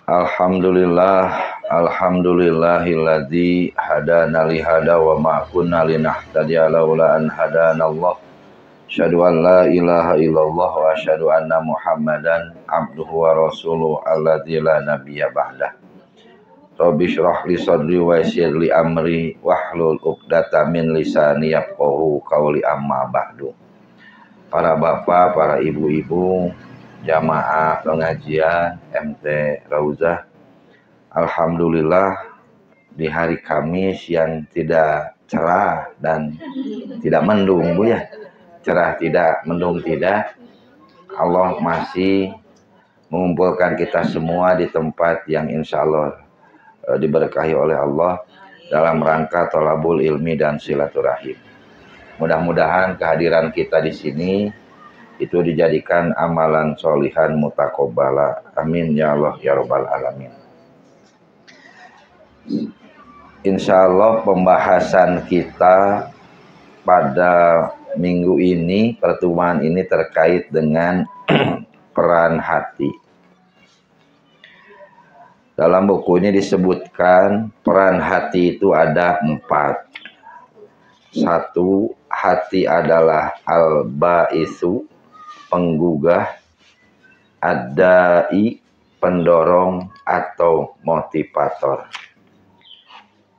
Alhamdulillah, alhamdulillahilladzi hadana li hada wa ma kunna linahtadiya laula an hadanallah. Asyhadu an la ilaha illallah wa asyhadu anna Muhammadan abduhu wa rasuluhu alladzi la nabiyya ba'dah. Rabbi shrah li sadri wa yassir li amri wahlul 'uqdatam min lisani yafqahu qawli amma ba'du. Para bapak, para ibu-ibu, jamaah pengajian MT Rauzah, alhamdulillah di hari Kamis yang tidak cerah dan tidak mendung, Bu ya. Cerah tidak, mendung tidak. Allah masih mengumpulkan kita semua di tempat yang insya Allah diberkahi oleh Allah dalam rangka thalabul ilmi dan silaturahim. Mudah-mudahan kehadiran kita di sini itu dijadikan amalan solihan mutakobala. Amin ya Allah ya Rabbal alamin. Insya Allah pembahasan kita pada minggu ini, pertemuan ini terkait dengan peran hati. Dalam bukunya disebutkan peran hati itu ada 4. 1. Hati adalah al-ba'isu, penggugah, ad-da'i, pendorong atau motivator.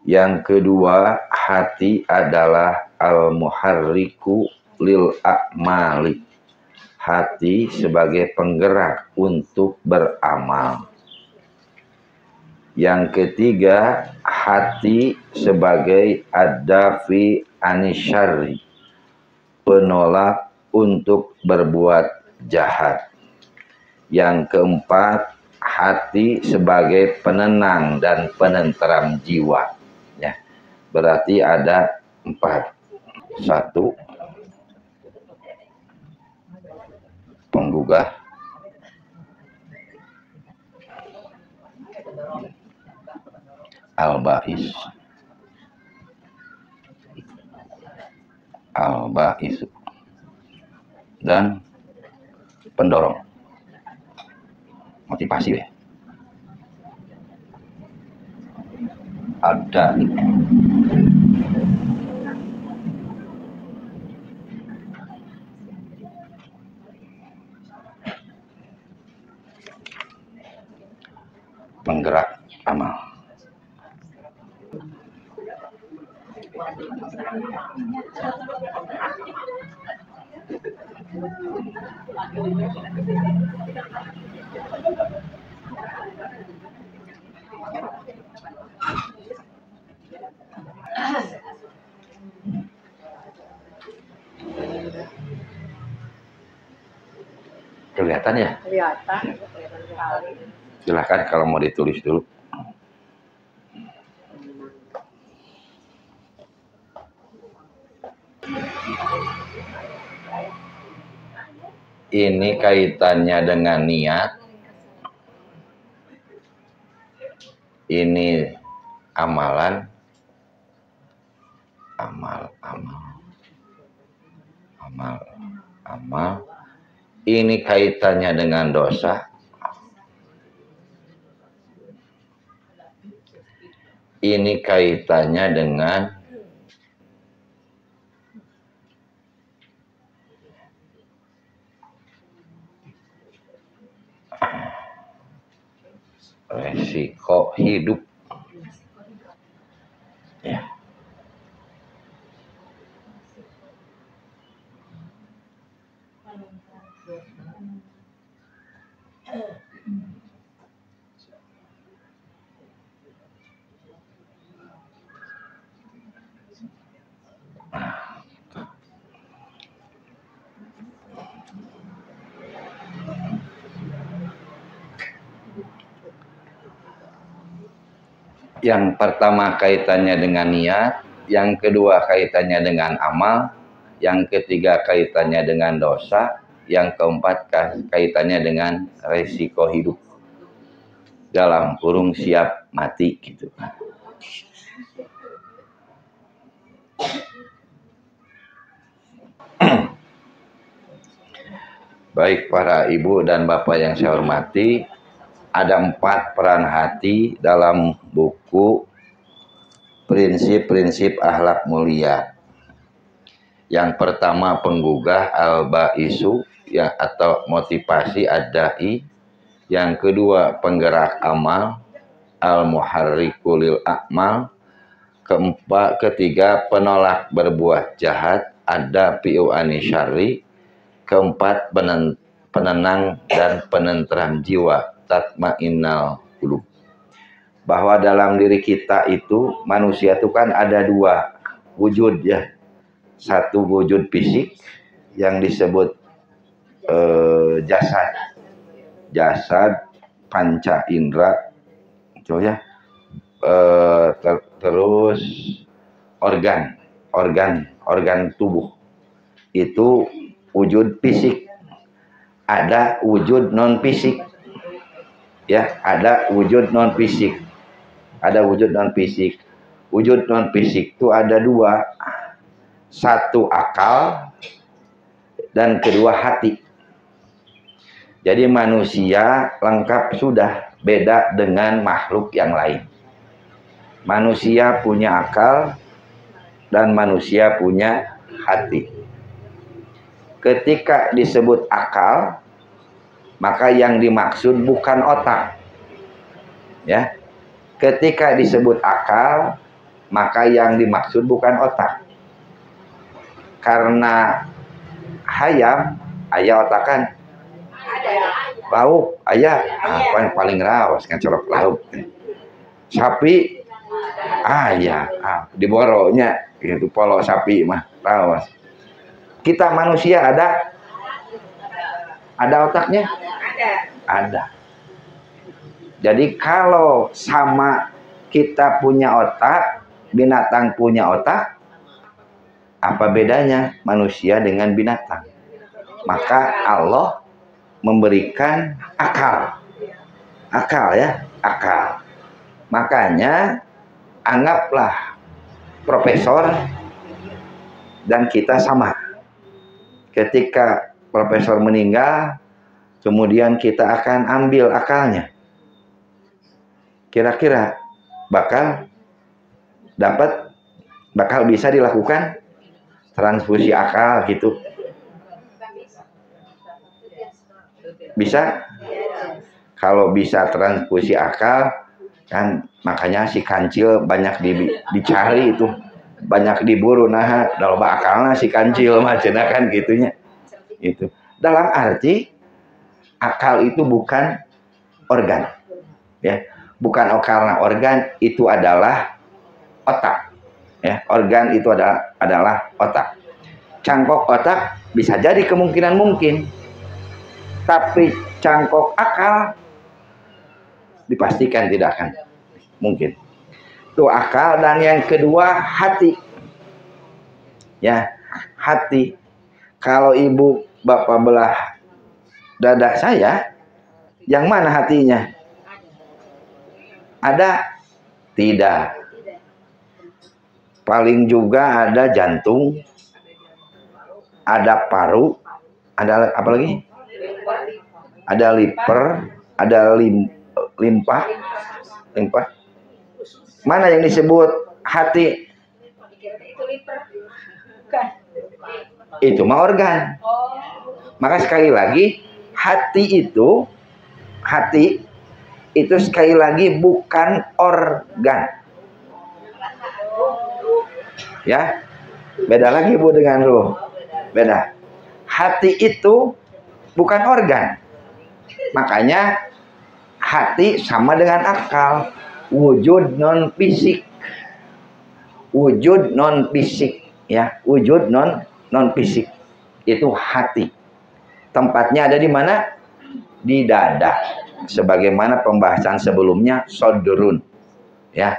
Yang kedua, hati adalah al-muharriku lil a'mali, hati sebagai penggerak untuk beramal. Yang ketiga, hati sebagai ad-dafi anisyarri, penolak untuk berbuat jahat. Yang keempat, hati sebagai penenang dan penenteram jiwa. Ya, berarti ada 4. 1, penggugah. Al-ba'is, al-ba'is, dan pendorong, motivasi ya. Ada penggerak amal. Kelihatan ya? Kelihatan sekali. Silakan kalau mau ditulis dulu. Ini kaitannya dengan niat. Ini amalan. Amal. Ini kaitannya dengan dosa. Ini kaitannya dengan resiko hidup. Ya. Yang pertama kaitannya dengan niat, yang kedua kaitannya dengan amal, yang ketiga kaitannya dengan dosa, yang keempat kaitannya dengan resiko hidup. Dalam kurung siap mati gitu. Baik para ibu dan bapak yang saya hormati, ada 4 peran hati dalam buku Prinsip-Prinsip Akhlak Mulia. Yang pertama penggugah al-ba'isu ya, atau motivasi ad-da'i. Yang kedua penggerak amal al-muharriku lil a'mal. Ketiga penolak berbuat jahat ada pi'u anisyari. Keempat penenang dan penenteram jiwa tatmainnal qulub. Bahwa dalam diri kita itu manusia itu kan ada 2 wujud ya. Satu wujud fisik yang disebut jasad panca indera itu ya. Terus organ tubuh itu wujud fisik. Ada wujud non fisik ya, ada wujud non fisik. Wujud non fisik itu ada 2. Satu akal dan kedua hati. Jadi manusia lengkap sudah, beda dengan makhluk yang lain. Manusia punya akal dan manusia punya hati. Ketika disebut akal, maka yang dimaksud bukan otak. Ya. Ketika disebut akal, maka yang dimaksud bukan otak. Karena hayam, ayah otakan. Lauk, ayah, apa yang paling rawas kan colok lauk. Sapi, ayah, diboronya itu polo sapi mah rawas. Kita manusia ada otaknya? Ada. Jadi kalau sama kita punya otak, binatang punya otak, apa bedanya manusia dengan binatang? Maka Allah memberikan akal. Akal. Makanya anggaplah profesor dan kita sama. Ketika profesor meninggal, kemudian kita akan ambil akalnya. Kira-kira bakal bisa dilakukan transfusi akal gitu. Bisa? Kalau bisa transfusi akal, kan makanya si kancil banyak dicari itu, banyak diburu. Nah, dalam akalnya si kancil mah cenah kan gitunya. Itu. Dalam arti akal itu bukan organ. Ya, bukan karena organ itu adalah otak. Ya, organ itu adalah otak. Cangkok otak bisa jadi kemungkinan mungkin. Tapi cangkok akal dipastikan tidak akan mungkin. Itu akal. Dan yang kedua hati. Ya, hati. Kalau ibu bapak belah dada saya, yang mana hatinya? Ada? Tidak. Paling juga ada jantung, ada paru, ada apa lagi? Ada liver, ada limpa. Mana yang disebut hati? Itu mah organ. Maka sekali lagi hati itu sekali lagi bukan organ. Ya, beda lagi Bu dengan ruh. Beda. Hati itu bukan organ. Makanya hati sama dengan akal. Wujud non fisik. Wujud non fisik. Ya, wujud non fisik. Itu hati. Tempatnya ada di mana? Di dada. Sebagaimana pembahasan sebelumnya, sodrun. Ya,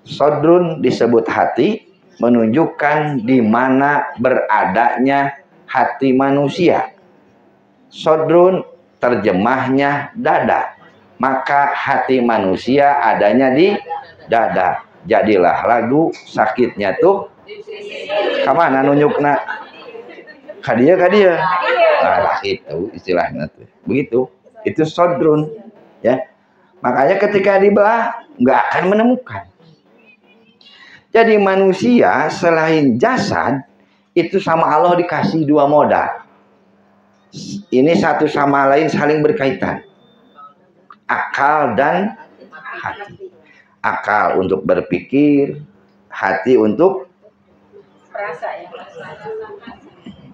sodrun disebut hati, menunjukkan di mana beradanya hati manusia. Sodrun terjemahnya dada. Maka hati manusia adanya di dada. Jadilah lagu sakitnya tuh kamana nunjukna? Kadia. Nah, itu istilahnya tuh. Begitu. Itu sodrun. Ya. Makanya ketika dibelah nggak akan menemukan. Jadi manusia selain jasad itu sama Allah dikasih dua modal. Ini satu sama lain saling berkaitan. Akal dan hati. Akal untuk berpikir, hati untuk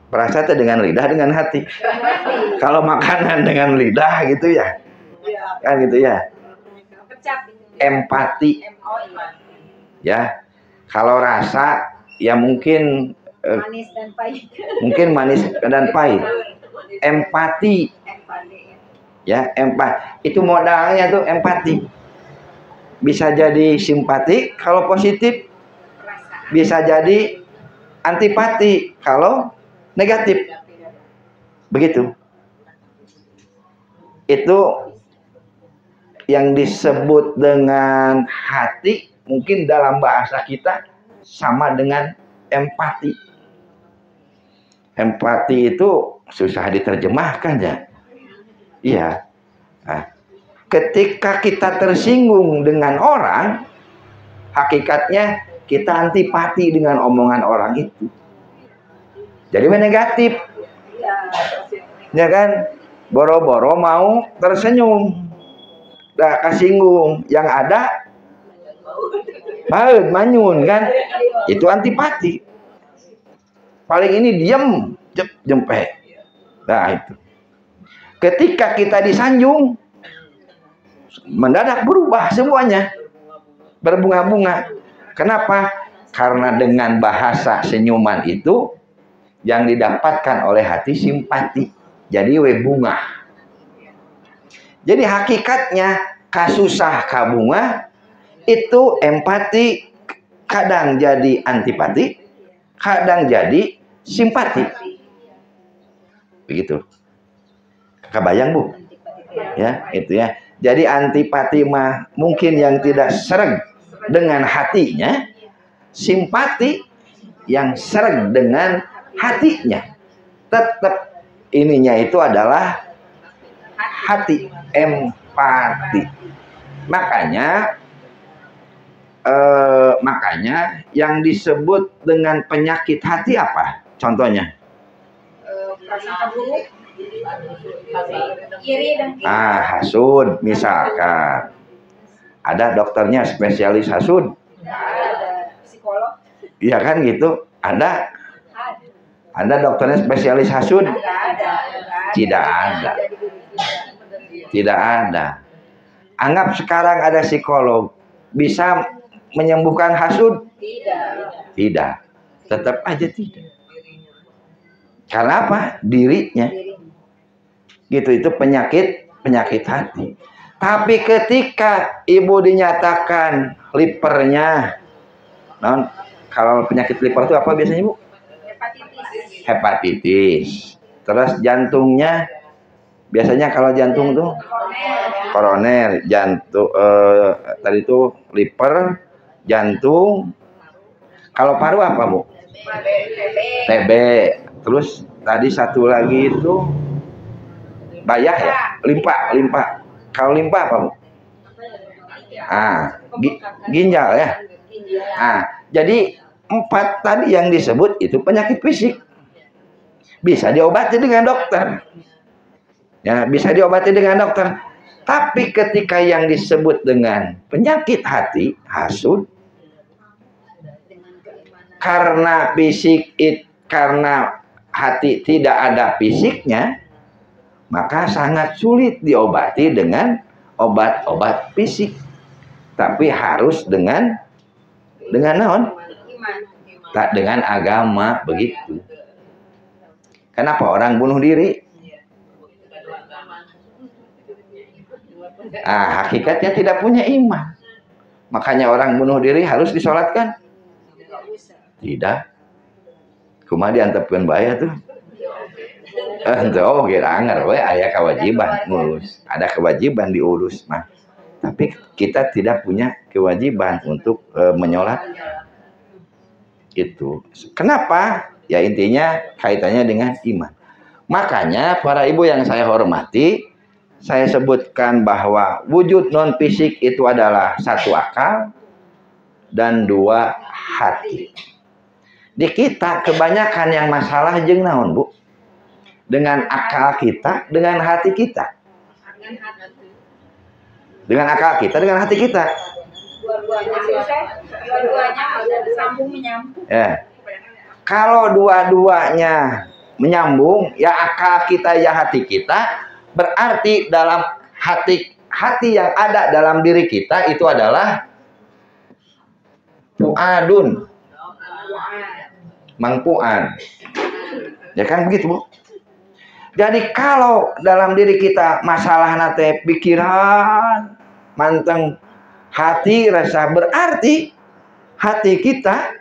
perasa itu dengan lidah dengan hati. Kalau makanan dengan lidah gitu ya, kan gitu ya. Empati, ya. Kalau rasa ya mungkin manis dan pahit. Mungkin manis dan pahit. Empati, ya empati. Itu modalnya tuh empati. Bisa jadi simpati kalau positif, bisa jadi antipati kalau negatif. Begitu. Itu yang disebut dengan hati, mungkin dalam bahasa kita sama dengan empati. Empati itu susah diterjemahkan ya. Iya. Nah, ketika kita tersinggung dengan orang, hakikatnya kita antipati dengan omongan orang itu. Jadi negatif. Ya kan? Boro-boro mau tersenyum. Dah kasinggung. Yang ada baut manyun kan? Itu antipati. Paling ini diam, jempek. Nah itu. Ketika kita disanjung, mendadak berubah semuanya. Berbunga-bunga. Kenapa? Karena dengan bahasa senyuman itu yang didapatkan oleh hati simpati. Jadi bunga. Jadi hakikatnya kasusah kabunga itu empati, kadang jadi antipati, kadang jadi simpati. Begitu. Kebayang Bu? Ya, itu ya. Jadi antipati mah mungkin yang tidak sereg dengan hatinya, simpati yang sereg dengan hatinya. Tetap ininya itu adalah hati, empati. Makanya yang disebut dengan penyakit hati apa? Contohnya? Hasud misalkan. Ada dokternya spesialis hasud. Psikolog. Iya kan gitu. Ada dokternya spesialis hasud? Tidak ada. Tidak ada. Anggap sekarang ada psikolog bisa menyembuhkan hasud? Tidak. Tetap aja tidak. Karena apa? Dirinya. Gitu, itu penyakit hati. Tapi ketika ibu dinyatakan livernya, kalau penyakit liver itu apa biasanya Bu? Hepatitis. Terus jantungnya biasanya kalau jantung tuh koroner, jantung tadi itu liver, jantung. Kalau paru apa Bu? TB. Terus tadi satu lagi itu bayah ya, limpa. Kalau limpa apa Bu? Ginjal ya. Jadi 4 tadi yang disebut itu penyakit fisik. Bisa diobati dengan dokter. Ya, bisa diobati dengan dokter. Tapi ketika yang disebut dengan penyakit hati, hasud, karena karena hati tidak ada fisiknya, maka sangat sulit diobati dengan obat-obat fisik. Tapi harus dengan naon? Tak, dengan agama, begitu. Kenapa orang bunuh diri? Hakikatnya tidak punya iman. Makanya orang bunuh diri harus disolatkan? Tidak. Kumaha diantepkeun bae tuh. Kira anger we aya kewajiban ngurus. Ada kewajiban diurus mah. Tapi kita tidak punya kewajiban untuk menyolat. Itu. Kenapa? Ya intinya kaitannya dengan iman. Makanya para ibu yang saya hormati, saya sebutkan bahwa wujud non fisik itu adalah satu akal dan dua hati. Di kita kebanyakan yang masalah jeung naon, Bu? Dengan akal kita, dengan hati kita. Dengan akal kita, dengan hati kita. Dua-duanya sambung menyambung. Ya. Kalau dua-duanya menyambung, ya akal kita ya hati kita, berarti dalam hati yang ada dalam diri kita itu adalah fuadun, mangpuan. Ya kan begitu, Bu? Jadi kalau dalam diri kita masalah nate pikiran, manteng hati rasa, berarti hati kita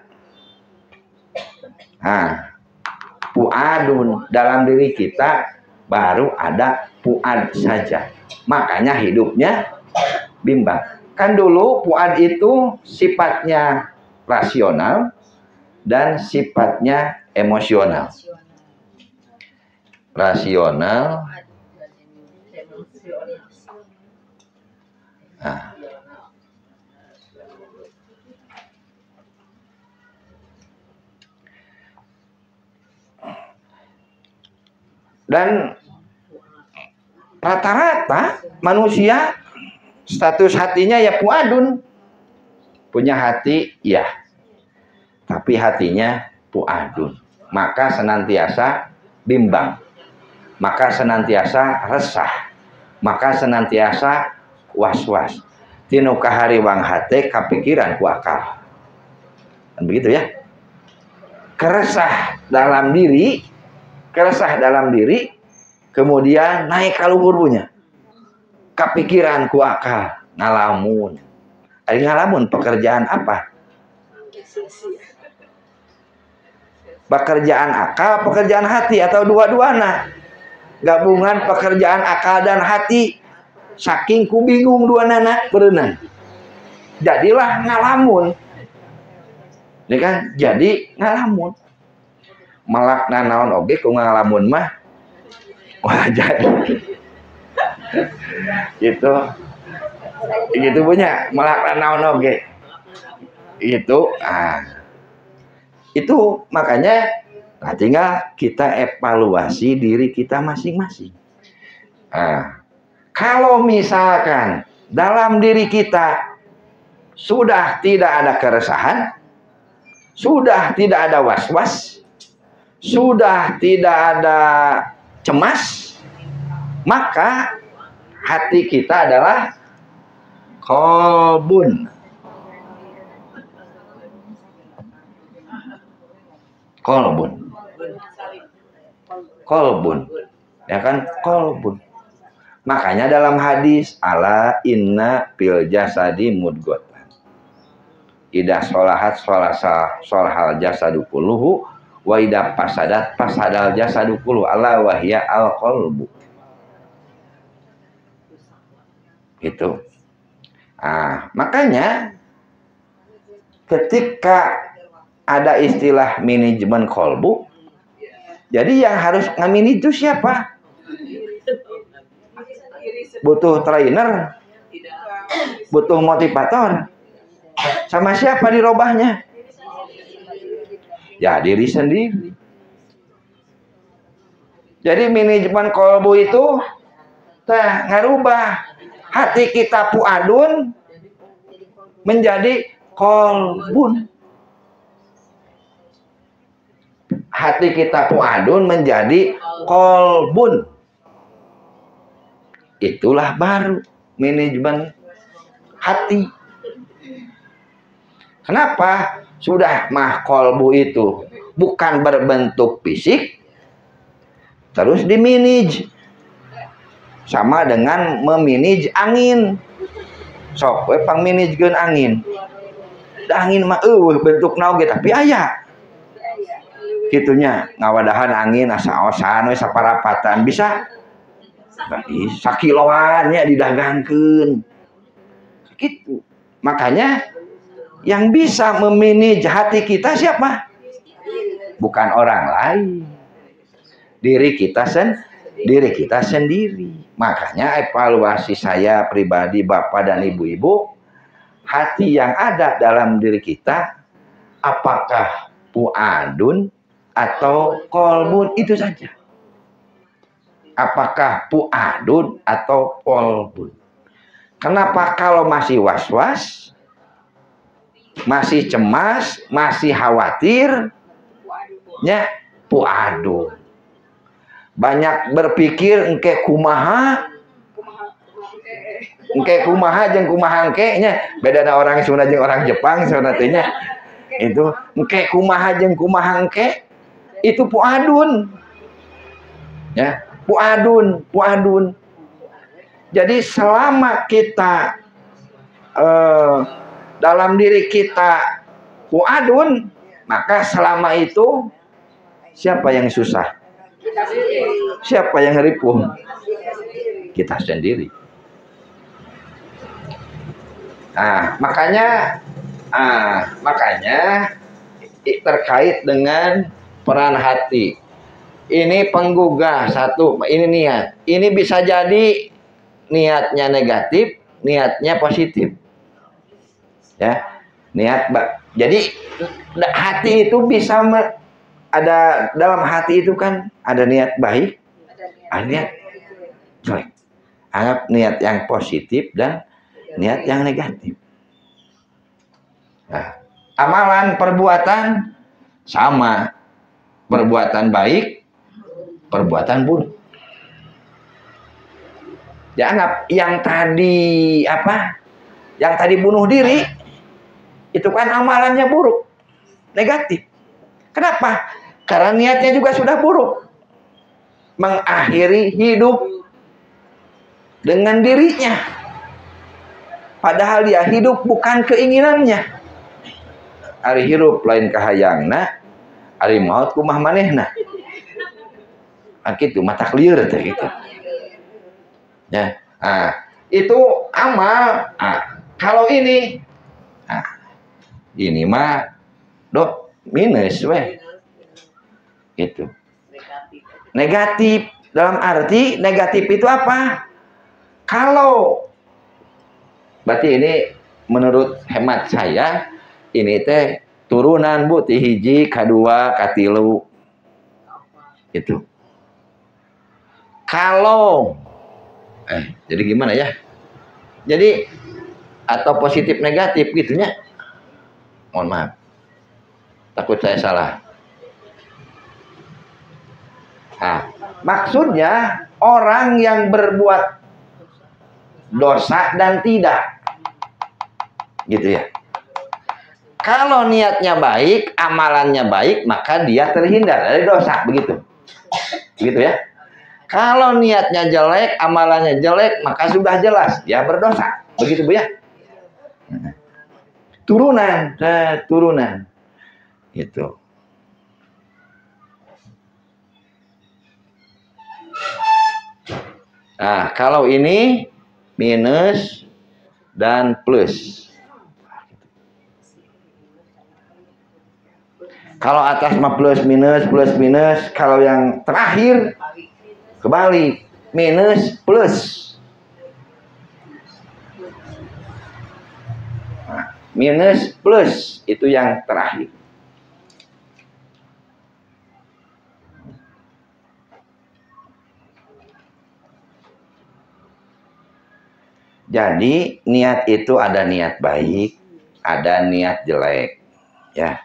fuadun, dalam diri kita baru ada fuad saja. Makanya hidupnya bimbang. Kan dulu fuad itu sifatnya rasional dan sifatnya emosional. Rasional. Nah. Dan rata-rata manusia status hatinya ya fuadun. Punya hati ya, tapi hatinya fuadun. Maka senantiasa bimbang, maka senantiasa resah, maka senantiasa was-was. Tinu kahariwang hate kapikiran ku akal. Kan begitu ya? Keresah dalam diri, kemudian naik ka luhur punya. Kapikiran ku akal, ngalamun. Ari ngalamun pekerjaan apa? Pekerjaan akal, pekerjaan hati, atau dua-duana? Gabungan pekerjaan akal dan hati. Saking ku bingung duanana berenang. Jadilah ngalamun. Ini kan jadi ngalamun. Melakna naon oge ku ngalamun mah. Wah, jadi. Gitu punya melakna naon oge. Itu makanya tinggal kita evaluasi diri kita masing-masing. Kalau misalkan dalam diri kita sudah tidak ada keresahan, sudah tidak ada was-was, sudah tidak ada cemas, maka hati kita adalah qalbun. Kolbun, ya kan, kolbun. Makanya dalam hadis ala inna fil jasadi mudghatan idza sholahat sholahal jasadu kulluhu wa idza fasadat fasadal jasadu kulluhu ala wahya al qalbu. Gitu. Makanya ketika ada istilah manajemen kolbu, jadi yang harus ngamin itu siapa? Butuh trainer, butuh motivator. Sama siapa dirobahnya? Ya diri sendiri. Jadi manajemen kolbu itu ngarubah hati kita fuadun menjadi kolbun. Hati kita fuadun menjadi kolbun. Itulah baru manajemen hati. Kenapa? Sudah mah kolbu itu bukan berbentuk fisik, terus dimanage. Sama dengan memanage angin. Sok we pangmanajeun angin. Da angin mah bentuk naon ge tapi aya. Kitunya ngawadahan angin asa osan we saparapatan bisa. Sakiloannya didagangkeun. Gitu. Makanya yang bisa memanage hati kita siapa? Bukan orang lain. Diri kita diri kita sendiri. Makanya evaluasi saya pribadi, Bapak dan Ibu-ibu, hati yang ada dalam diri kita, apakah puadun atau kolbun, itu saja. Apakah puadun atau kolbun. Kenapa kalau masih was-was, masih cemas, masih khawatir, nya puadun. Banyak berpikir engke kumaha jeung kumaha engke nya. Bedana orang Sunda jeung orang Jepang sebenarnya. Itu engke kumaha jeung kumaha engke itu puadun. Ya, puadun. Jadi selama kita dalam diri kita puadun, maka selama itu siapa yang susah? Siapa yang ripuh? Kita sendiri. Makanya terkait dengan peran hati. Ini penggugah satu, ini niat. Ini bisa jadi niatnya negatif, niatnya positif. Ya, jadi hati itu bisa ada dalam hati itu kan ada niat baik, ada niat jelek. Anggap niat yang positif dan niat yang negatif. Nah, amalan perbuatan sama, perbuatan baik, perbuatan buruk. Jangan yang tadi yang tadi bunuh diri itu kan amalannya buruk, negatif. Kenapa? Karena niatnya juga sudah buruk. Mengakhiri hidup dengan dirinya. Padahal dia hidup bukan keinginannya. Ari hidup lain kahayangna, ari maut kumah manehna. Kitu mata clear teh gitu. Ya. Itu amal. Kalau ini mah minus weh. Itu. Negatif dalam arti negatif itu apa? Kalau berarti ini menurut hemat saya ini teh turunan Bu ti hiji, kadua, katilu. Itu. Kalau jadi gimana ya? Jadi atau positif negatif gitunya. Mohon maaf. Takut saya salah. Maksudnya orang yang berbuat dosa dan tidak. Gitu ya. Kalau niatnya baik, amalannya baik, maka dia terhindar dari dosa, begitu. Gitu ya. Kalau niatnya jelek, amalannya jelek, maka sudah jelas dia berdosa. Begitu Bu ya. Turunan. Gitu. Kalau ini minus dan plus. Kalau atas mah plus minus. Kalau yang terakhir kebalik, minus plus. Minus plus itu yang terakhir. Jadi niat itu ada niat baik, ada niat jelek. Ya.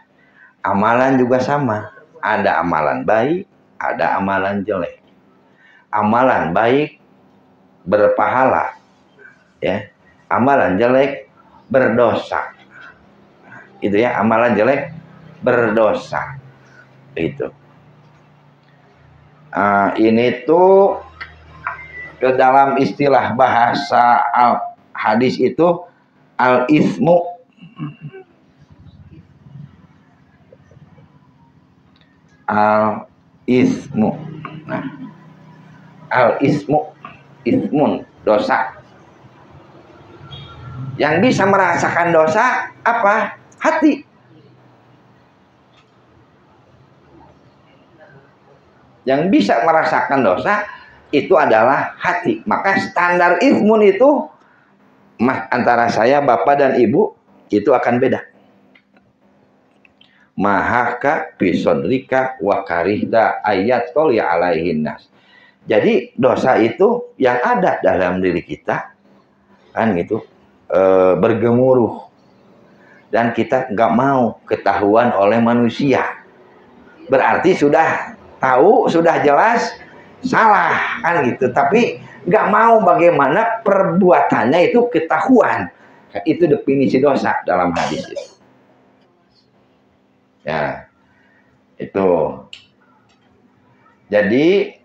Amalan juga sama, ada amalan baik, ada amalan jelek. Amalan baik berpahala, ya. Amalan jelek berdosa. Itu ya, amalan jelek berdosa. Itu. Ini tuh ke dalam istilah bahasa hadis itu al-itsmu. Al-ismu. Ismun, dosa. Yang bisa merasakan dosa apa? Hati. Yang bisa merasakan dosa itu adalah hati. Maka standar ismun itu antara saya, bapak dan ibu itu akan beda. Mahaka bisodrika wakarihda ayat toli alaihin nas. Jadi dosa itu yang ada dalam diri kita kan gitu, bergemuruh, dan kita nggak mau ketahuan oleh manusia. Berarti sudah tahu, sudah jelas salah kan gitu, tapi nggak mau bagaimana perbuatannya itu ketahuan. Itu definisi dosa dalam hadis itu. Ya, itu. Jadi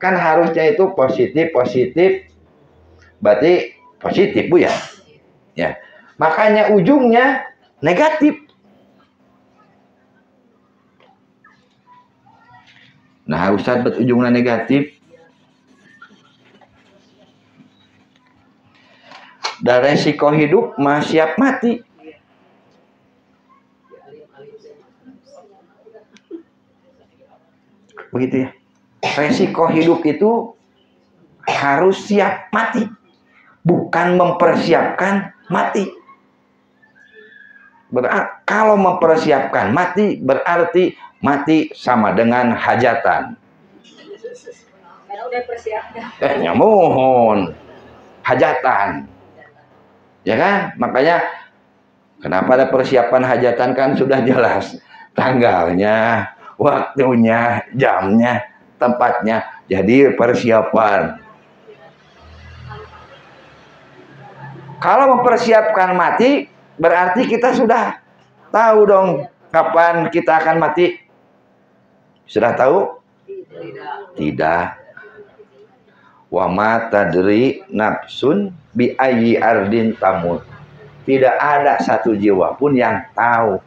harusnya itu positif, berarti positif Bu ya. Ya, makanya ujungnya negatif. Nah, Ustaz ujungnya negatif. Dan resiko hidup mah siap mati. Begitu ya. Resiko hidup itu harus siap mati, bukan mempersiapkan mati. Kalau mempersiapkan mati berarti mati sama dengan hajatan. Mohon hajatan. Ya kan? Makanya kenapa ada persiapan hajatan, kan sudah jelas tanggalnya, waktunya, jamnya, tempatnya. Jadi persiapan. Kalau mempersiapkan mati berarti kita sudah tahu dong kapan kita akan mati. Sudah tahu? Tidak. Wa ma tadri nafsun bi ayyi ardin tamut. Tidak ada satu jiwa pun yang tahu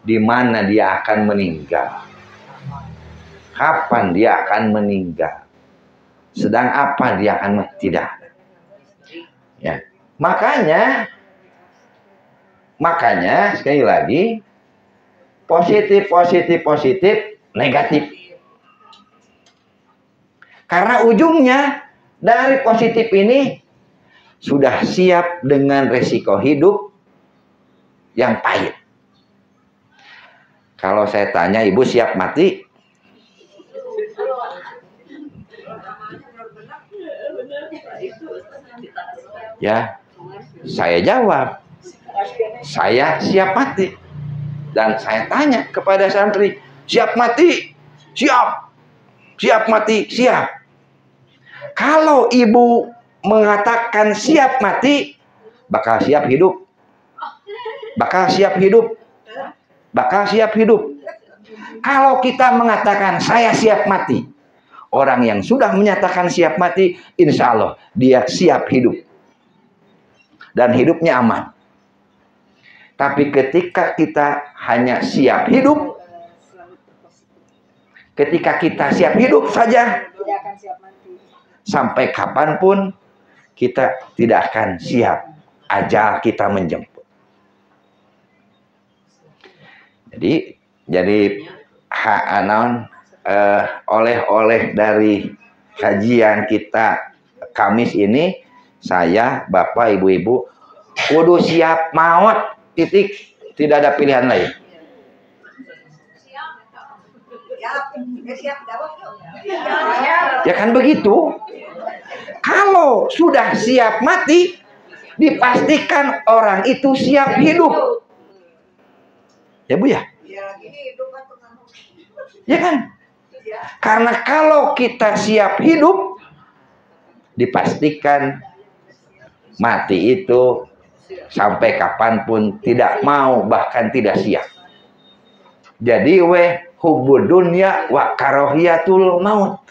di mana dia akan meninggal, kapan dia akan meninggal, sedang apa dia akan mati. Tidak. Ya, makanya sekali lagi positif, negatif. Karena ujungnya dari positif ini sudah siap dengan resiko hidup yang pahit. Kalau saya tanya, ibu siap mati? Ya, saya jawab, saya siap mati. Dan saya tanya kepada santri, siap mati? Siap. Siap mati? Siap. Kalau ibu mengatakan siap mati, bakal siap hidup. Bakal siap hidup. Bakal siap hidup. Kalau kita mengatakan saya siap mati, orang yang sudah menyatakan siap mati, insya Allah dia siap hidup. Dan hidupnya aman. Tapi ketika kita hanya siap hidup, ketika kita siap hidup saja, tidak akan siap mati. Sampai kapanpun kita tidak akan siap ajal kita menjemput. Jadi oleh dari kajian kita Kamis ini, saya, Bapak, Ibu-ibu kudu siap maut, titik, tidak ada pilihan lain. Ya kan begitu. Kalau sudah siap mati, dipastikan orang itu siap hidup. Ya Bu ya? Ya kan? Karena kalau kita siap hidup, dipastikan mati itu sampai kapanpun tidak mau, bahkan tidak siap. Jadi hubbud dunya wa karahiyatul maut.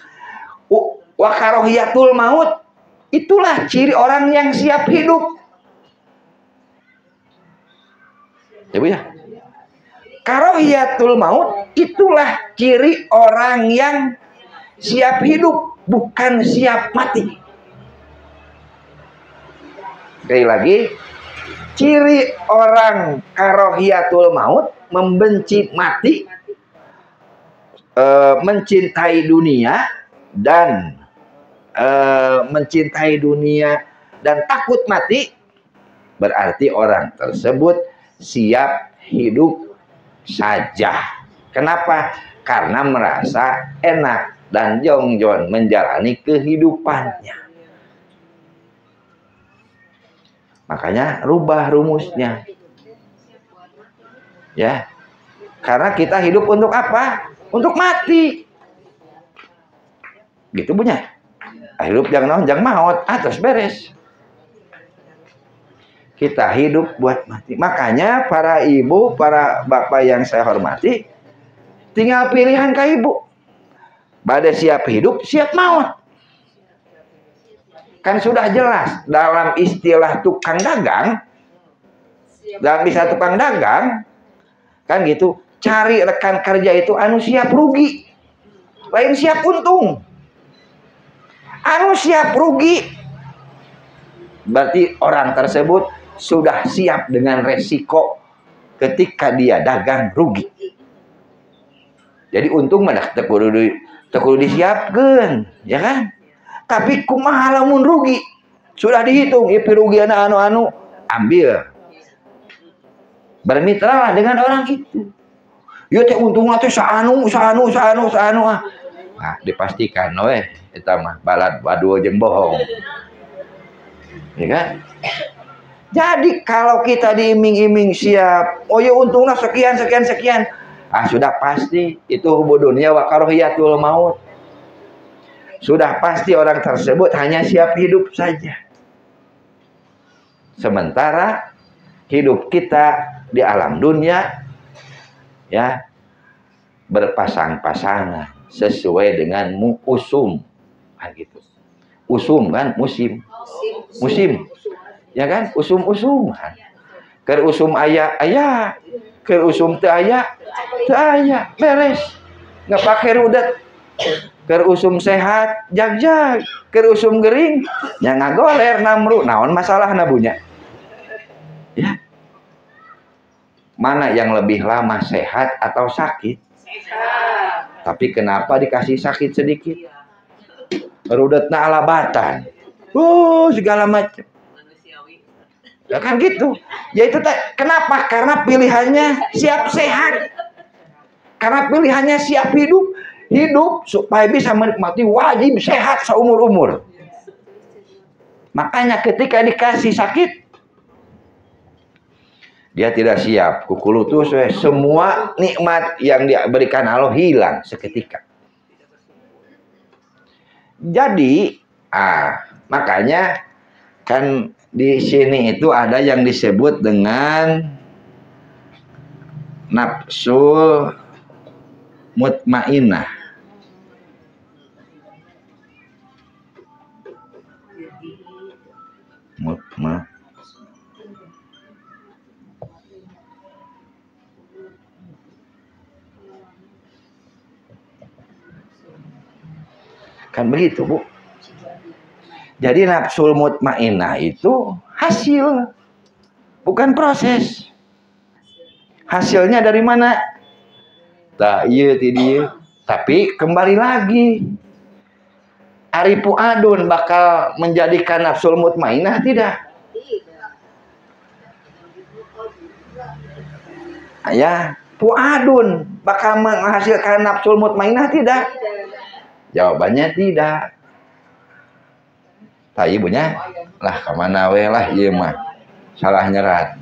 Wa karahiyatul maut itulah ciri orang yang siap hidup. Ya Bu ya? Karahiyatul maut itulah ciri orang yang siap hidup, bukan siap mati. Sekali lagi, ciri orang karahiyatul maut, membenci mati, mencintai dunia dan mencintai dunia dan takut mati, berarti orang tersebut siap hidup saja. Kenapa? Karena merasa enak dan jongjon menjalani kehidupannya. Makanya rubah rumusnya. Ya. Karena kita hidup untuk apa? Untuk mati. Gitu punya. Hidup jangan maut, terus beres. Kita hidup buat mati. Makanya para ibu, para bapak yang saya hormati, tinggal pilihan ke ibu. Pada siap hidup, siap maut. Kan sudah jelas dalam istilah tukang dagang, dalam istilah tukang dagang, kan gitu, cari rekan kerja itu anu siap rugi, lain siap untung. Anu siap rugi, berarti orang tersebut sudah siap dengan resiko ketika dia dagang rugi. Jadi untung mana tekudu disiapkan, ya kan? Tapi kumaha lamun rugi, sudah dihitung, ya perugian anu ambil. Bermitralah dengan orang itu. Ya teh untungna teh saanu. Nah, dipastikan we eta mah balad baduo jeung bohong. Ya kan? Jadi kalau kita diiming-iming siap, oh ya untungnya sekian. Sudah pasti itu bodohnya wa karohiyatul maut. Sudah pasti orang tersebut hanya siap hidup saja. Sementara hidup kita di alam dunia ya berpasang-pasangan sesuai dengan usum. Kan gitu. Usum kan musim. Ya kan? Usum-usuman. Keur usum aya, keur usum teu aya, beres. Nggak pakai rudet. Keur usum sehat, jag. Keur usum gering, nya ngagoler namru. Naon masalahna bunya? Ya. Mana yang lebih lama sehat atau sakit? Sehat. Tapi kenapa dikasih sakit sedikit? Rudetna alabatan. Segala macam. Ya kan gitu. Ya itu kenapa? Karena pilihannya siap sehat. Karena pilihannya siap hidup supaya bisa menikmati wajib sehat seumur-umur. Makanya ketika dikasih sakit, dia tidak siap. Kukulutus semua nikmat yang diberikan Allah hilang seketika. Jadi, makanya kan di sini itu ada yang disebut dengan nafsu mutmainah. Kan begitu, Bu. Jadi nafsul mutmainah itu hasil, bukan proses. Hasilnya dari mana? Iya tidieu. Tapi kembali lagi. Ari puadun bakal menjadikan nafsul mutmainah tidak? Ya, puadun bakal menghasilkan nafsul mutmainah tidak? Jawabannya tidak. Tah ibunya lah kemana we lah ieu mah salah nyerat.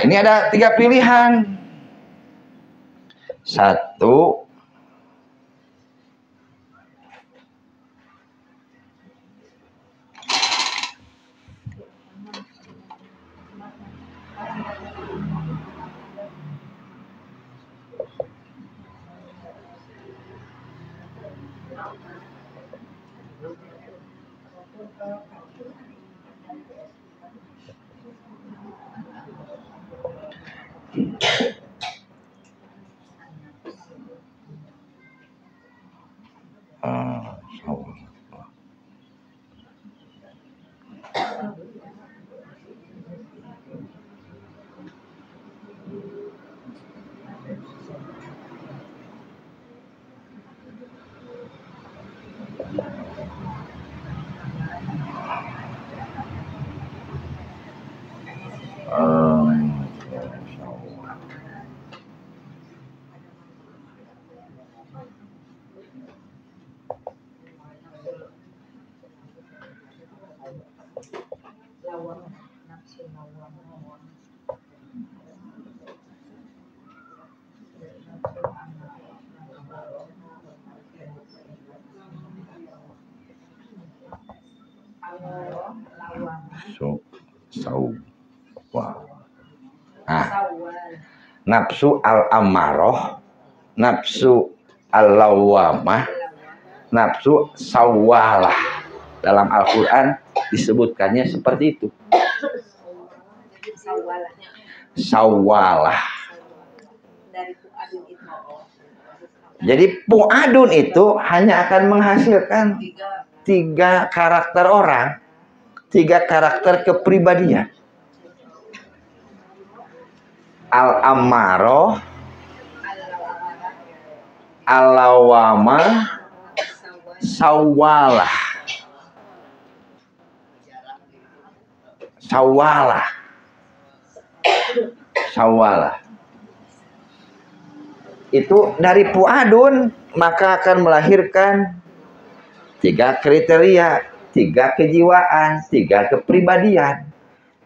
Ini ada 3 pilihan. 1, Nah, nafsu al-amarah, nafsu al-lawamah, nafsu sawalah. Dalam Al-Quran disebutkannya seperti itu. Sawalah. Jadi pu'adun itu hanya akan menghasilkan 3 karakter orang, 3 karakter kepribadian. Al-amarah, al-lawamah, sawalah. Sawalah. Itu dari pu'adun maka akan melahirkan 3 kriteria, 3 kejiwaan, 3 kepribadian,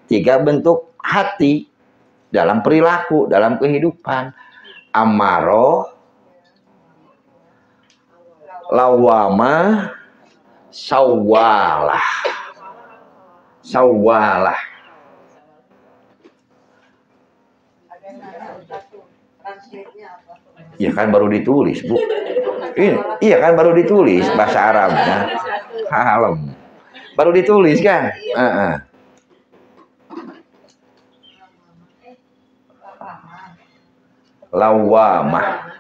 3 bentuk hati dalam perilaku, dalam kehidupan. Amaro, lawama, sawalah. Iya kan baru ditulis, Bu. Iya kan baru ditulis bahasa Arabnya. Halem. Baru ditulis kan? Lawamah.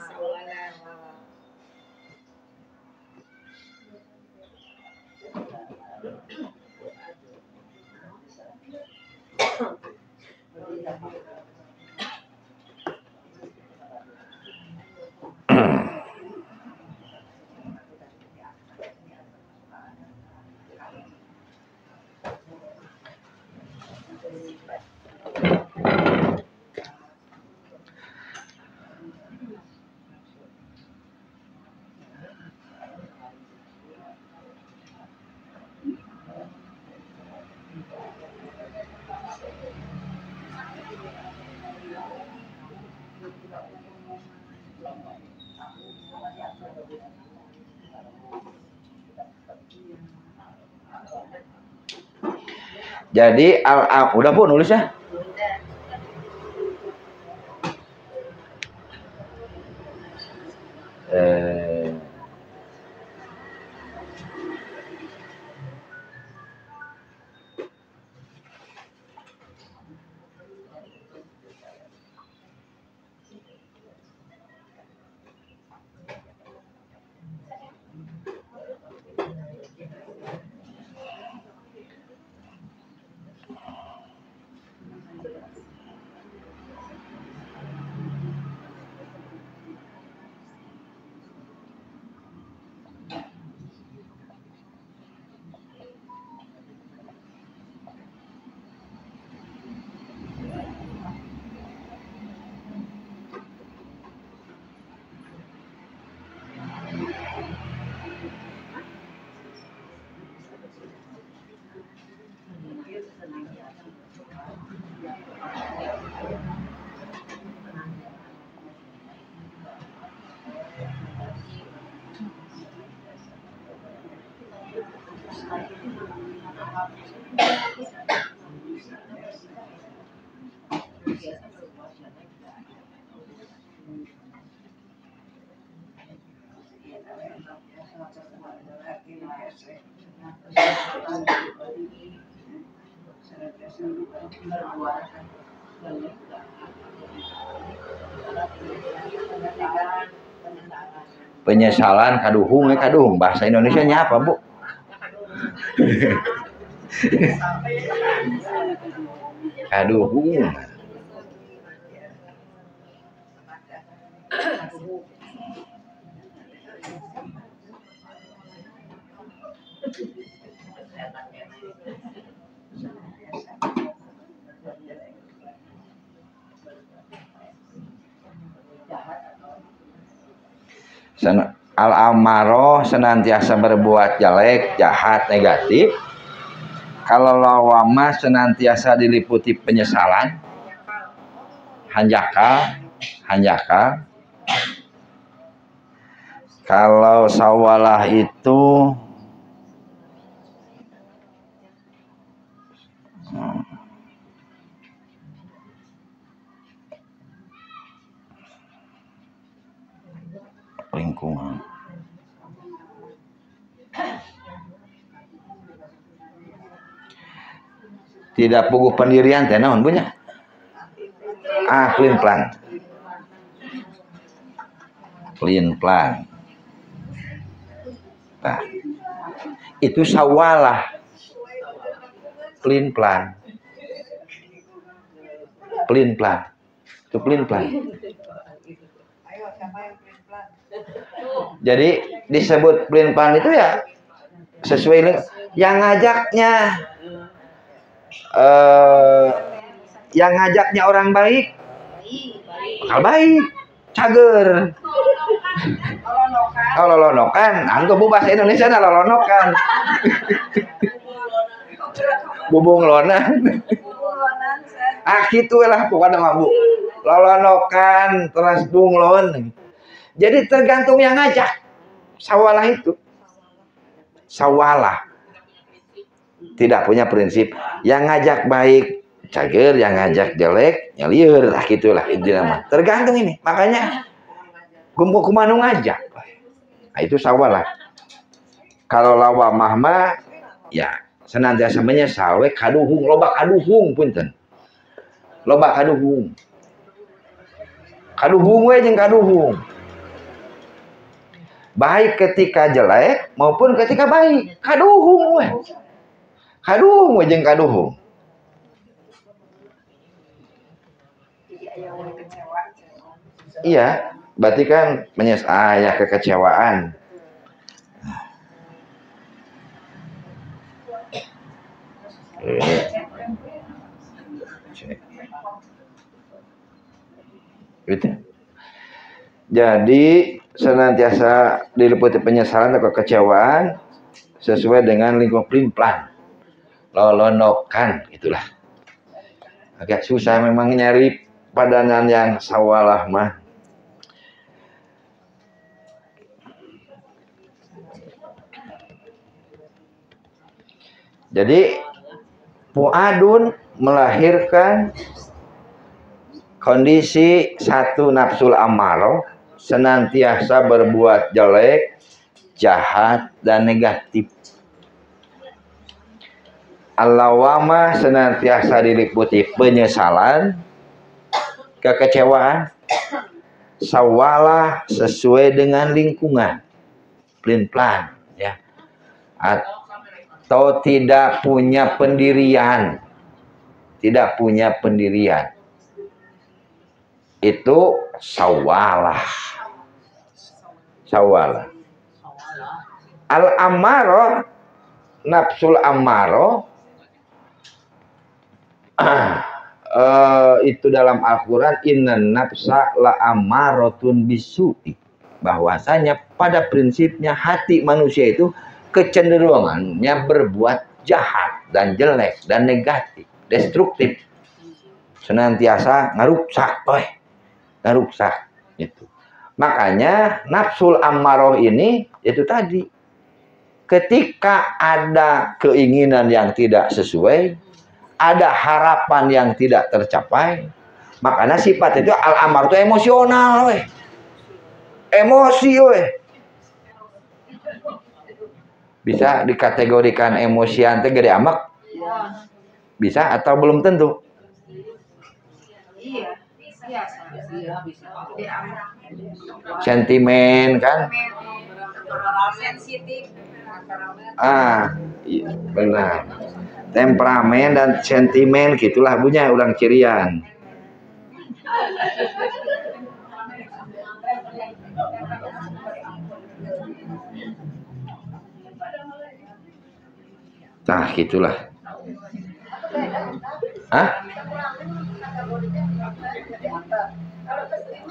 Jadi udah Bu nulisnya? Penyesalan kaduhung bahasa Indonesianya apa, Bu? Kaduhung. Al-amarah senantiasa berbuat jelek, jahat, negatif. Kalau lawamah senantiasa diliputi penyesalan, hanjakal. Kalau sawalah itu lingkungan. Tidak puguh pendirian teh naon punya? Pelin plan. Pelin plan. Nah, itu sawalah. Pelin plan. Pelin plan. Itu pelin plan. Jadi disebut pelin plan itu ya sesuai yang ngajaknya. Yang ngajaknya orang baik, bakal baik, cager. Kalau lolonokan, anggap bahasa Indonesia nah lolonokan. Bubung lonan. Gitu lah pokoknya mabuk. Lolonokan terus bunglon. Jadi tergantung yang ngajak. Sawalah itu. Sawalah. Tidak punya prinsip. Yang ngajak baik cager, yang ngajak jelek nyeliur lah gitulah intinya. Tergantung ini. Makanya kumpul kumanu ngajak. Nah, itu sawalah. Kalau lawa mahma ya senantiasa menyesawe kaduhung, loba kaduhung punten. Loba kaduhung. Kaduhung we jeung kaduhung. Baik ketika jelek maupun ketika baik. Kaduhung we. Kaduhung we jeung kaduhung. Iya, berarti kan ya kekecewaan. Gitu. Jadi senantiasa diliputi penyesalan atau kekecewaan sesuai dengan lingkup pelin-plan. Lolonokan itulah. Agak susah memang nyari padanan yang sawalah mah. Jadi Fuadun melahirkan kondisi satu nafsul amaro senantiasa berbuat jelek, jahat dan negatif. Al-lawama senantiasa diliputi penyesalan, kekecewaan. Sawalah sesuai dengan lingkungan, pelin-plan ya. Atau tidak punya pendirian, tidak punya pendirian. Itu sawalah. Sawalah. Al-amaro, nafsul amaro, itu dalam Al-Quran innan nafsa la amaratun bisu'i, bahwasanya pada prinsipnya hati manusia itu kecenderungannya berbuat jahat dan jelek dan negatif, destruktif, senantiasa ngaruksak, ngaruksak itu. Makanya nafsul ammaroh ini itu tadi, ketika ada keinginan yang tidak sesuai, ada harapan yang tidak tercapai, makanya sifat itu al-amar itu emosional, emosi, bisa dikategorikan emosian teh gede amak, bisa atau belum tentu? Iya, sentimen kan? Sensitif. Iya, benar. Temperamen dan sentimen gitulah punya ulang cirian. Nah, gitulah.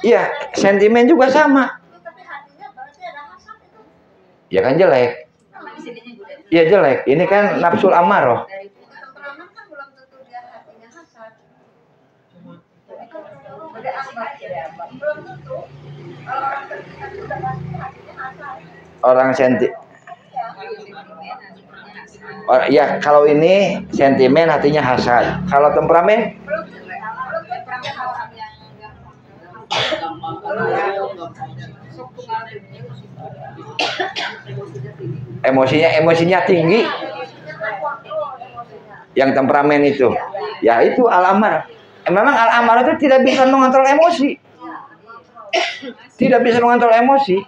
Iya, sentimen juga sama. Ya kan jelek. Iya jelek. Ini kan nafsul amarah. Orang ya kalau ini sentimen hatinya hasad. Kalau temperamen Emosinya tinggi. Yang temperamen itu, ya itu al-amarah. Memang al-amarah itu tidak bisa mengontrol emosi. Tidak bisa mengontrol emosi.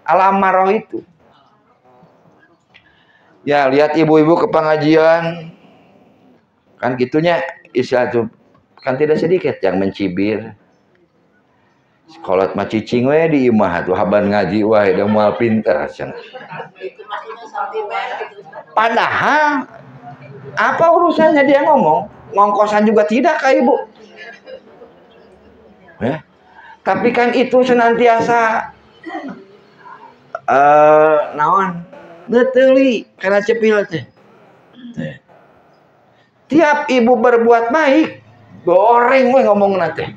Al-amarah itu. Ya, lihat ibu-ibu ke pengajian. Kan gitunya istilah itu. Kan tidak sedikit yang mencibir. Sekolah mah cicing we di imah tuh haban ngaji wae da moal pinter cenah. Padahal apa urusannya dia ngomong? Ngongkosan juga tidak ke ibu. Ya. Tapi kan itu senantiasa naon? Neuteuli kana cepil teh. Tiap ibu berbuat baik, goreng we ngomongna teh.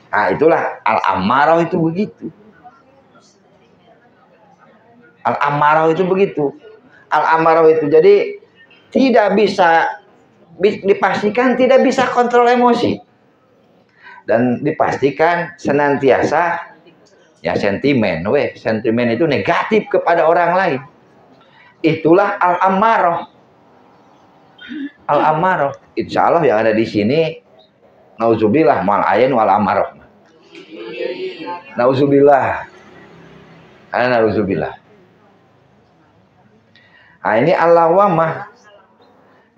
Nah, itulah al-amarah itu begitu. Al-amarah itu begitu. Al-amarah itu jadi tidak bisa dipastikan tidak bisa kontrol emosi. Dan dipastikan senantiasa ya sentimen itu negatif kepada orang lain. Itulah al-amarah. Al-amarah. Insya Allah yang ada di sini nauzubillah mal ayin wal amarah. Nauzubillah. Nauzubillah. Nah, ini al-lawamah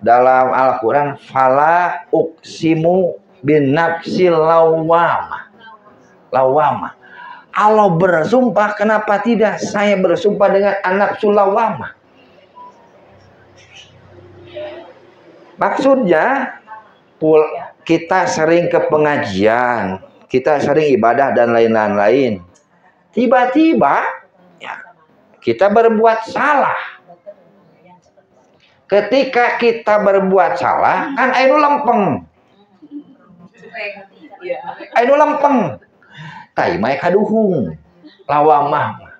dalam Al-Qur'an fala uqsimu bin nafsil lawamah. Lawamah. Allah bersumpah, kenapa tidak saya bersumpah dengan an-nafsul lawamah? Maksudnya kita sering ke pengajian, kita sering ibadah dan lain-lain. Tiba-tiba ya, kita berbuat salah. Ketika kita berbuat salah, kan ainu lempeng. Ainu lempeng. Taimai kaduhung. Lawamah.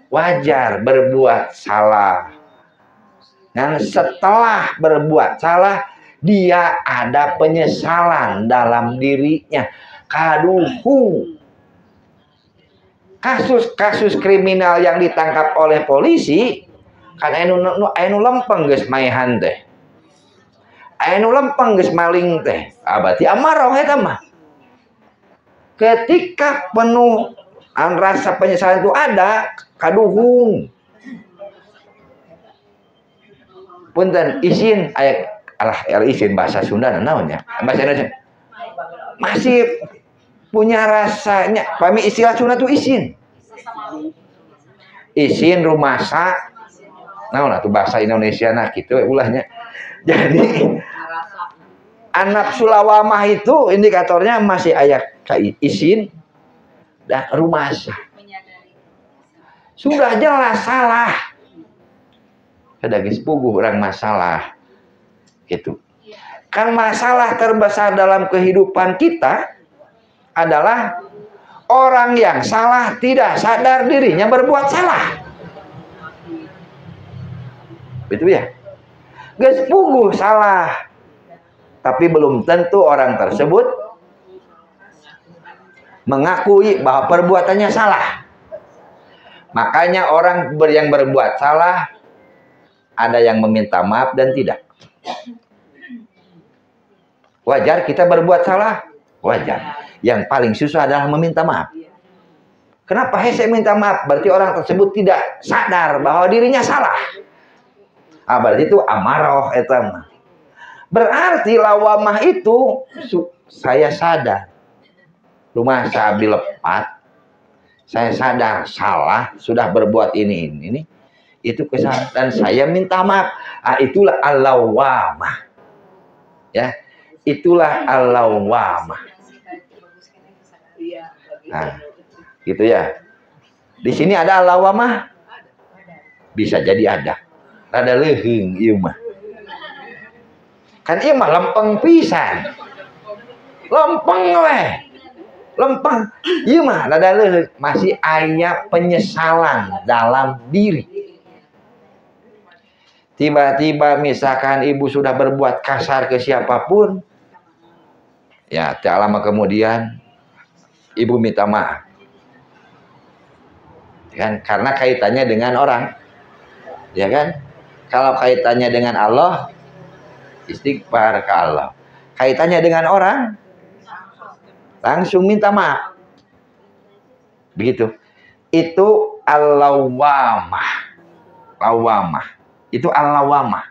Wajar berbuat salah. Dan setelah berbuat salah, dia ada penyesalan dalam dirinya. Kaduhung. Kasus-kasus kriminal yang ditangkap oleh polisi, kan anu lempeng geus maehan teh. Anu lempeng geus maling teh. Berarti amarah eta mah. Ketika penuh rasa penyesalan itu ada, kaduhung. Punten izin aya izin bahasa Sunda naonnya? Bahasa Indonesia. Masih punya rasanya. Pami istilah Sunda tuh izin. Izin rumasa. Naon atuh bahasa Indonesia nah kitu ulahnya. Jadi anak sulawamah itu indikatornya masih aya izin dan rumasa. Sudah jelas salah. Kada geus puguh urang masalah. Gitu. Kan masalah terbesar dalam kehidupan kita adalah orang yang salah tidak sadar dirinya berbuat salah. Betul ya? Geus puguh salah. Tapi belum tentu orang tersebut mengakui bahwa perbuatannya salah. Makanya orang yang berbuat salah ada yang meminta maaf dan tidak. Wajar kita berbuat salah? Wajar. Yang paling susah adalah meminta maaf. Kenapa saya minta maaf? Berarti orang tersebut tidak sadar bahwa dirinya salah. Berarti itu amarah eta. Berarti lawamah itu saya sadar. Rumah saya lepat. Saya sadar salah, sudah berbuat ini. Itu kesalahan dan saya minta maaf. Itulah al-lawamah. Ya, itulah al-lawamah. Nah, gitu ya. Di sini ada al-lawamah. Bisa jadi ada. Rada leuheung ieu mah. Kan ieu mah lempeng pisan. Lempeng we. Lempeng. Ieu mah rada leuheung, masih aya penyesalan dalam diri. Tiba-tiba misalkan ibu sudah berbuat kasar ke siapapun, ya tak lama kemudian ibu minta maaf. Kan karena kaitannya dengan orang. Ya kan? Kalau kaitannya dengan Allah, istighfar ke Allah. Kaitannya dengan orang, langsung minta maaf. Begitu. Itu al-lawamah. Lawamah. Itu al-lawamah.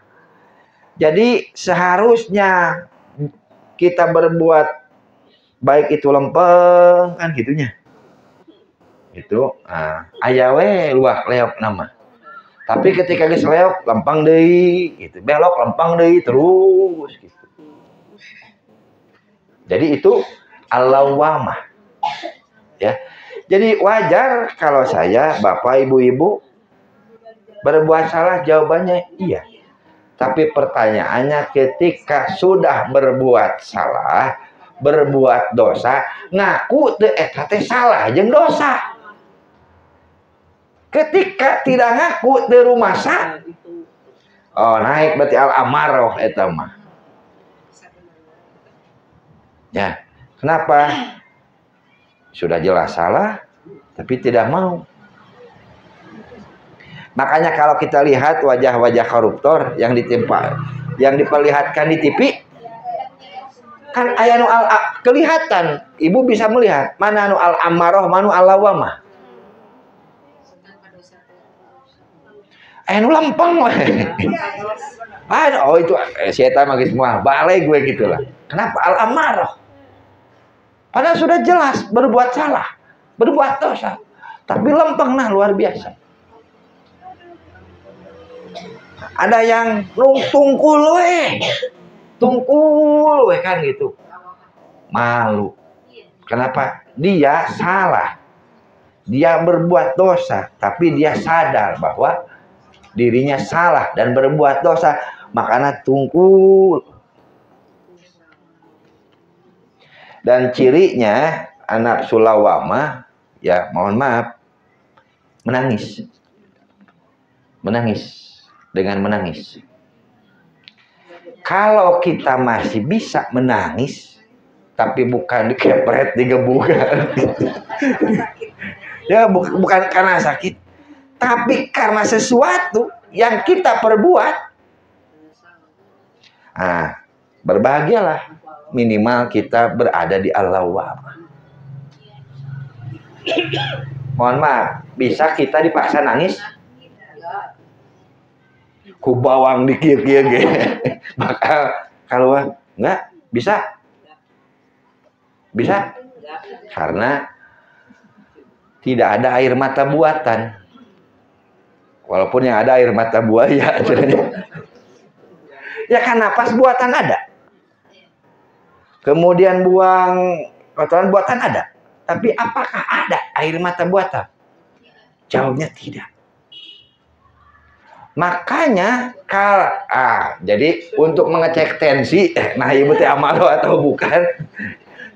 Jadi seharusnya kita berbuat baik itu lempeng kan gitunya. Itu ayawe luak leok nama. Tapi ketika geus leok lempeng deui gitu. Belok lempeng deui terus gitu. Jadi itu al-lawamah. Ya. Jadi wajar kalau saya, Bapak, Ibu-ibu berbuat salah, jawabannya iya. Tapi pertanyaannya ketika sudah berbuat salah, berbuat dosa, ngaku teu eta teh salah jeung dosa. Ketika tidak ngaku teu rumasa, oh naik berarti al-amaroh eta mah. Ya, kenapa? Sudah jelas salah, tapi tidak mau. Makanya kalau kita lihat wajah-wajah koruptor yang ditimpa, yang diperlihatkan di TV, kan aya nu kelihatan, ibu bisa melihat mana nu al-amaroh, mana al-lawamah. Aya nu lempeng we. Oh itu saya mah semua balik gue gitulah. Kenapa al-amaroh? Padahal sudah jelas berbuat salah, berbuat dosa, tapi lempeng nah luar biasa. Ada yang tungkul we kan gitu. Malu. Kenapa? Dia salah. Dia berbuat dosa, tapi dia sadar bahwa dirinya salah dan berbuat dosa, makanya tungkul. Dan cirinya anak sulawama, ya mohon maaf, menangis. Dengan menangis. Kalau kita masih bisa menangis, tapi bukan dikepret, digebukan. Ya bukan karena sakit, tapi karena sesuatu yang kita perbuat. Berbahagialah, minimal kita berada di al-lawamah. Mohon maaf, bisa kita dipaksa nangis? Ku bawang di kieu ge. Maka kalau enggak bisa. Bisa? Karena tidak ada air mata buatan. Walaupun yang ada air mata buaya. Ya kan napas buatan ada. Kemudian buang kotoran buatan ada. Tapi apakah ada air mata buatan? Jawabnya tidak. Makanya jadi untuk mengecek tensi, nah ibu teh amalo atau bukan,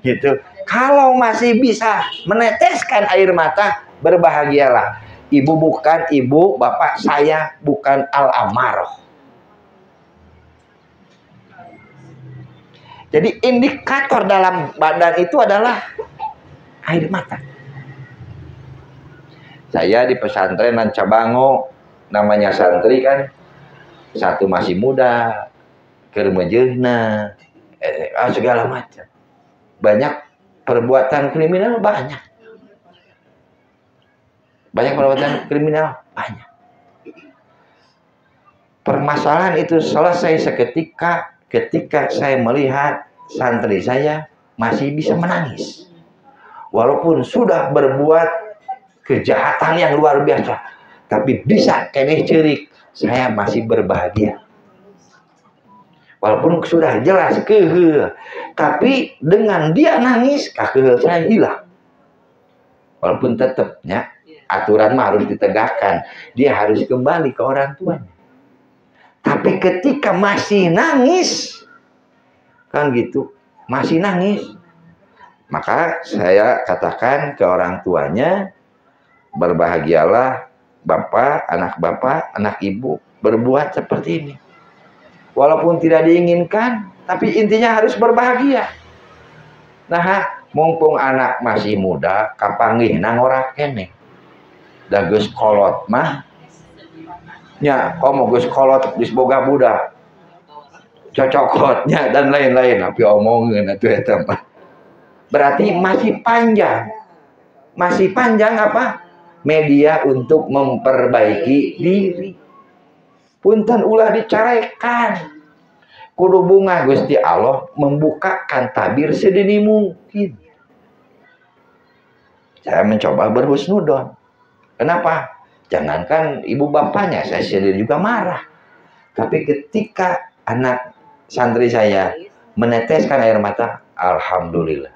gitu. Kalau masih bisa meneteskan air mata, berbahagialah. Ibu bukan ibu, bapak saya bukan al-amaroh. Jadi indikator dalam badan itu adalah air mata. Saya di pesantren Nancabango, namanya santri kan, satu masih muda, kermejehna, segala macam. Banyak perbuatan kriminal banyak. Permasalahan itu selesai seketika ketika saya melihat santri saya masih bisa menangis. Walaupun sudah berbuat kejahatan yang luar biasa, tapi bisa keneh cerik, saya masih berbahagia. Walaupun sudah jelas keheul, tapi dengan dia nangis, keheul saya hilang. Walaupun tetapnya aturan mah harus ditegakkan, dia harus kembali ke orang tuanya. Tapi ketika masih nangis, kan gitu, masih nangis, maka saya katakan ke orang tuanya, berbahagialah bapak, anak ibu berbuat seperti ini. Walaupun tidak diinginkan, tapi intinya harus berbahagia. Nah, mumpung anak masih muda kapanggihna ngora keneh da geus kolot mah nya komo geus kolot geus boga budak cocokotnya dan lain-lain tapi omongin atuh eta mah berarti masih panjang apa media untuk memperbaiki diri. Punten ulah dicarekan kudu bunga Gusti Allah membukakan tabir sedini mungkin. Saya mencoba berhusnudon. Kenapa? Jangankan ibu bapaknya, saya sendiri juga marah. Tapi ketika anak santri saya meneteskan air mata, alhamdulillah.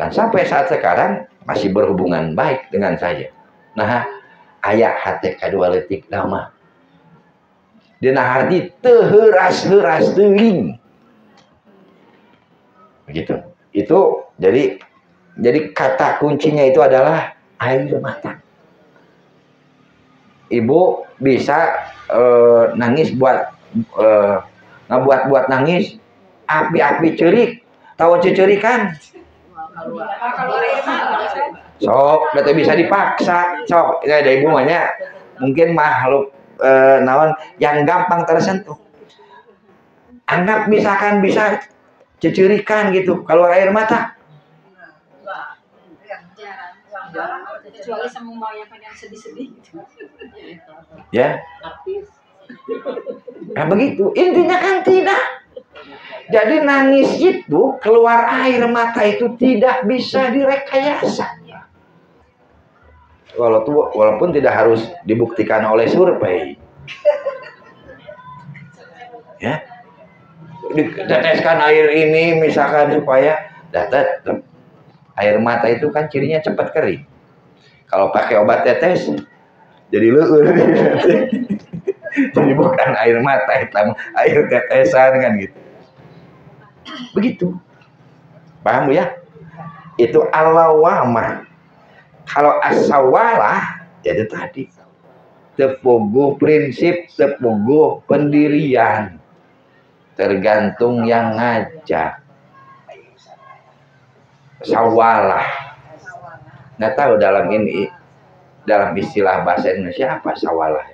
Dan sampai saat sekarang masih berhubungan baik dengan saya. Nah, aya hate kadua leutik nama. Dina hati teuheuras-heuras teuing. Begitu. Itu jadi kata kuncinya itu adalah air mata. Ibu bisa nangis buat ngabuat nangis api-api cerik. Tahu cecerikan? Sok, berarti bisa dipaksa. Sok, ya ada ibu banyak. Mungkin makhluk naon yang gampang tersentuh. Anak misalkan bisa cecerikan gitu, keluar air mata. Kecuali sama membayangkan yang sedih-sedih. Ya. Nah begitu. Intinya kan tidak. Jadi nangis itu keluar air mata itu tidak bisa direkayasa. Walaupun tidak harus dibuktikan oleh survei. Ya. Diteteskan air ini misalkan supaya air mata itu kan cirinya cepat kering. Kalau pakai obat tetes jadi leueur. Jadi bukan air mata, air tetesan kan gitu. Begitu. Paham ya? Itu al-lawamah. Kalau as-sawalah jadi tadi tepuguh prinsip, tepuguh pendirian. Tergantung yang ngajak. Sawalah. Nggak tahu dalam istilah bahasa Indonesia apa sawalah.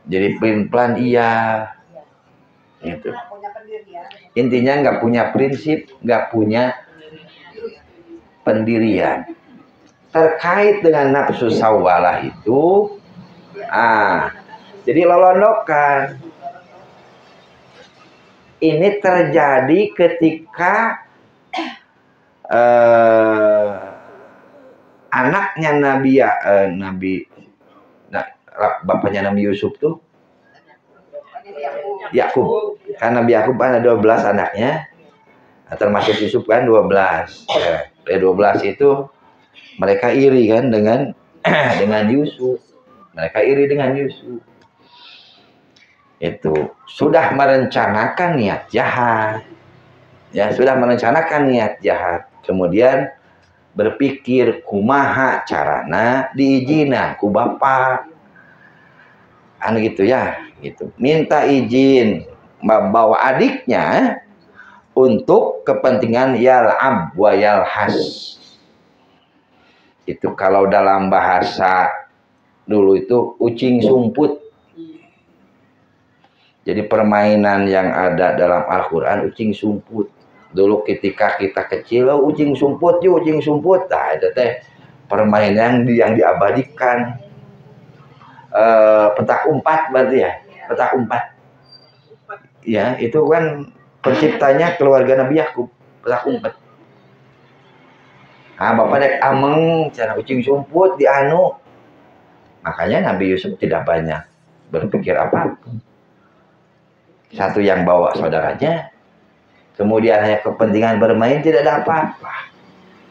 Jadi pelin-pelan iya. Gitu. Intinya nggak punya prinsip, nggak punya pendirian. Terkait dengan nafsu sawalah itu, jadi lolondokan. Ini terjadi ketika anaknya bapaknya Nabi Yusuf tuh Yakub. Karena Nabi Yakub ada 12 anaknya, termasuk Yusuf kan 12. Dari 12 itu mereka iri kan dengan Yusuf. Mereka iri dengan Yusuf. Itu sudah merencanakan niat jahat. Ya, sudah merencanakan niat jahat. Kemudian berpikir kumaha carana diizinan ku bapak. Gitu ya, gitu. Minta izin membawa adiknya untuk kepentingan yal'ab wa yalhas. Itu kalau dalam bahasa dulu itu ucing sumput. Jadi permainan yang ada dalam Al-Quran ucing sumput. Dulu ketika kita kecil, ucing sumput yuk, ucing sumput. Nah, itu teh permainan yang diabadikan. Petak umpat berarti ya, petak umpat. Ya, itu kan penciptanya keluarga Nabi Yakub, petak umpat. Nah, bapak dek ameng cara ucing sumput di anu. Makanya Nabi Yusuf tidak banyak berpikir apapun. Satu yang bawa saudaranya, kemudian hanya kepentingan bermain, tidak ada apa-apa.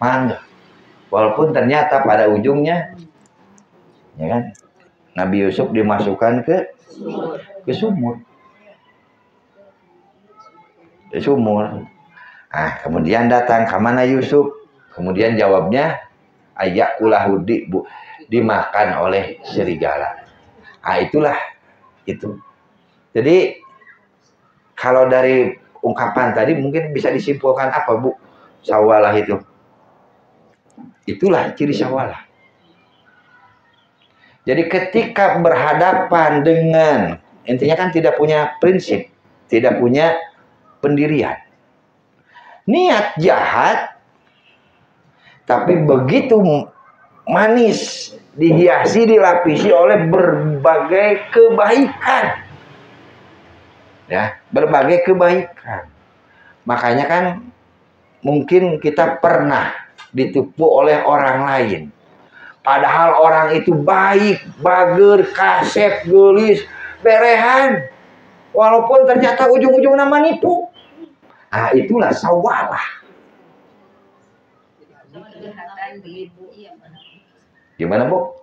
Mangga. Walaupun ternyata pada ujungnya, ya kan, Nabi Yusuf dimasukkan ke sumur. Ke sumur. Nah, kemudian datang ke mana Yusuf? Kemudian jawabnya, ayakulahudi, bu, dimakan oleh serigala. Ah, itulah itu. Jadi kalau dari ungkapan tadi mungkin bisa disimpulkan apa, Bu? Sawalah itu. Itulah ciri sawalah. Jadi ketika berhadapan dengan, intinya kan tidak punya prinsip, tidak punya pendirian. Niat jahat, tapi begitu manis, dihiasi, dilapisi oleh berbagai kebaikan. Ya, berbagai kebaikan. Makanya kan mungkin kita pernah ditipu oleh orang lain. Padahal orang itu baik, bager, kasep, gelis, berehan. Walaupun ternyata ujung-ujungnya manipu. Nah, itulah sawalah. Gimana, Bu?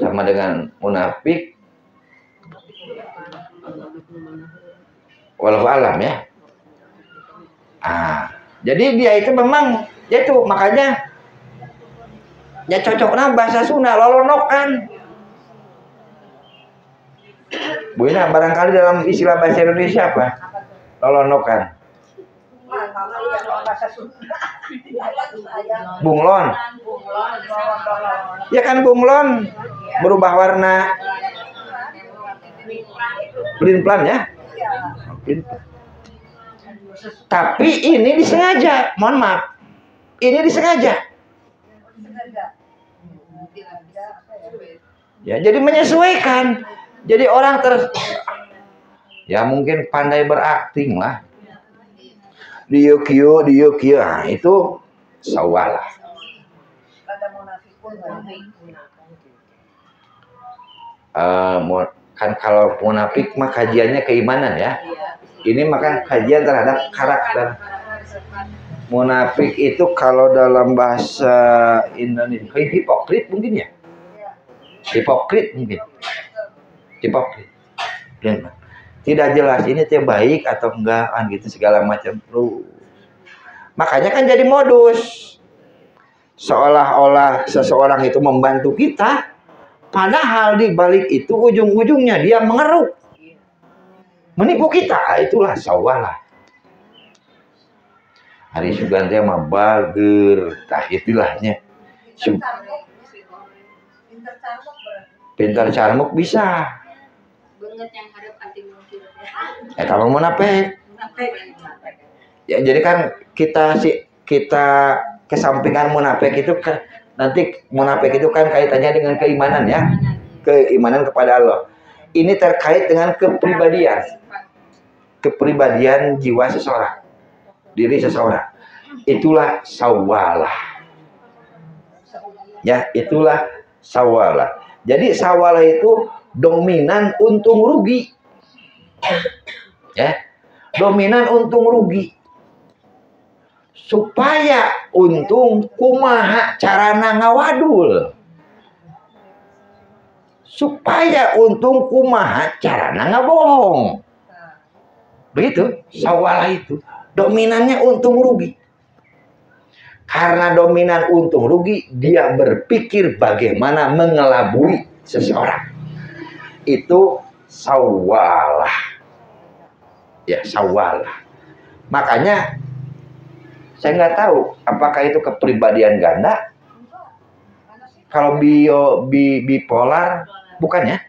Sama dengan munafik. Walau alam ya. Jadi dia itu memang, ya itu makanya ya cocoknya bahasa Sunda, lolonokan. Bu Ina, barangkali dalam istilah bahasa Indonesia apa? Lolonokan. Bunglon. Ya kan bunglon berubah warna. Pelin-pelan ya. Tapi ini disengaja, mohon maaf. Ini disengaja. Ya, jadi menyesuaikan. Jadi orang ya mungkin pandai berakting lah. Diukio, nah, itu sawalah. Kan kalau munafik mah kajiannya keimanan ya. Ini maka kajian terhadap karakter. Munafik itu kalau dalam bahasa Indonesia hipokrit mungkin ya. Hipokrit mungkin. Hipokrit. Tidak jelas ini teh baik atau enggak kan gitu segala macam. Makanya kan jadi modus. Seolah-olah seseorang itu membantu kita, padahal di balik itu ujung-ujungnya dia mengeruk. Menipu kita, itulah sawalah. Hari Sugante mah bager, tah itilahnya. Pintar carmuk bisa. Kalau munafik. Ya jadi kan kita kesampingan munafik itu kan nanti munafik itu kan kaitannya dengan keimanan ya. Keimanan kepada Allah. Ini terkait dengan kepribadian jiwa seseorang, diri seseorang. Itulah sawalah. Ya, itulah sawalah. Jadi sawalah itu dominan untung rugi. Ya. Dominan untung rugi. Supaya untung kumaha carana ngawadul. Supaya untung kumaha carana ngabohong. Begitu, sawalah itu dominannya untung rugi. Karena dominan untung rugi, dia berpikir bagaimana mengelabui seseorang. Itu sawalah. Ya, sawalah. Makanya saya nggak tahu apakah itu kepribadian ganda. Kalau bipolar bukan ya?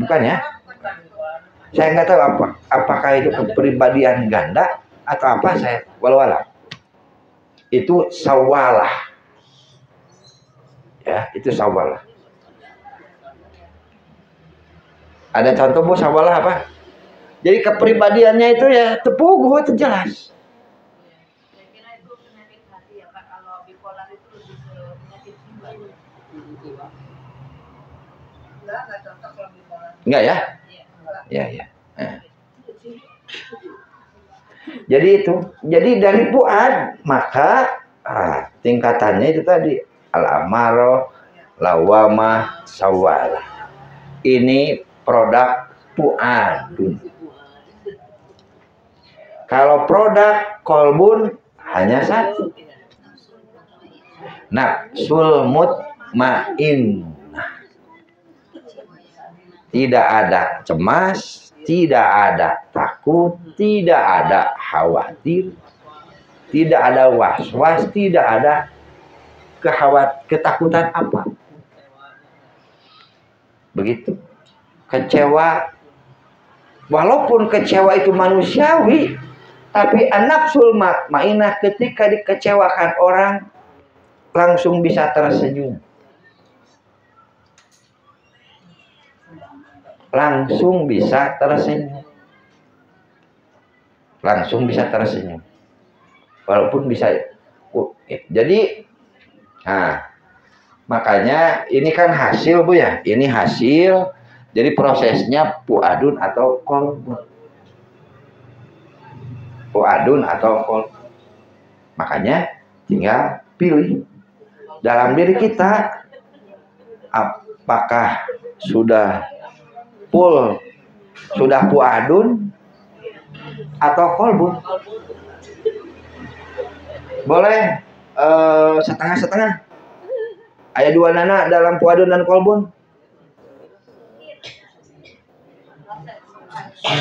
Bukan ya? Saya nggak tahu apakah itu kepribadian ganda atau apa, saya walau-walau. Itu sawalah. Ya, itu sawalah. Ada contoh Bu sawalah apa? Jadi kepribadiannya itu ya tepuguh, itu jelas. Enggak ya? Ya, ya. Nah. Jadi itu, jadi dari fuad maka tingkatannya itu tadi al-amarah, lawamah, sawalah. Ini produk fuadun. Kalau produk kolbun hanya satu. Nafsul mutmain. Tidak ada cemas, tidak ada takut, tidak ada khawatir, tidak ada was-was, tidak ada ketakutan apa. Begitu. Kecewa, walaupun kecewa itu manusiawi, tapi an-nafsul mutmainnah ketika dikecewakan orang langsung bisa tersenyum. Langsung bisa tersenyum. Langsung bisa tersenyum. Walaupun bisa jadi makanya ini kan hasil Bu ya. Ini hasil. Jadi prosesnya puadun atau qalbun. Puadun atau qalbun. Makanya tinggal pilih dalam diri kita apakah sudah full, sudah puadun atau qalbun. Boleh setengah-setengah. Ada dua nana dalam puadun dan qalbun.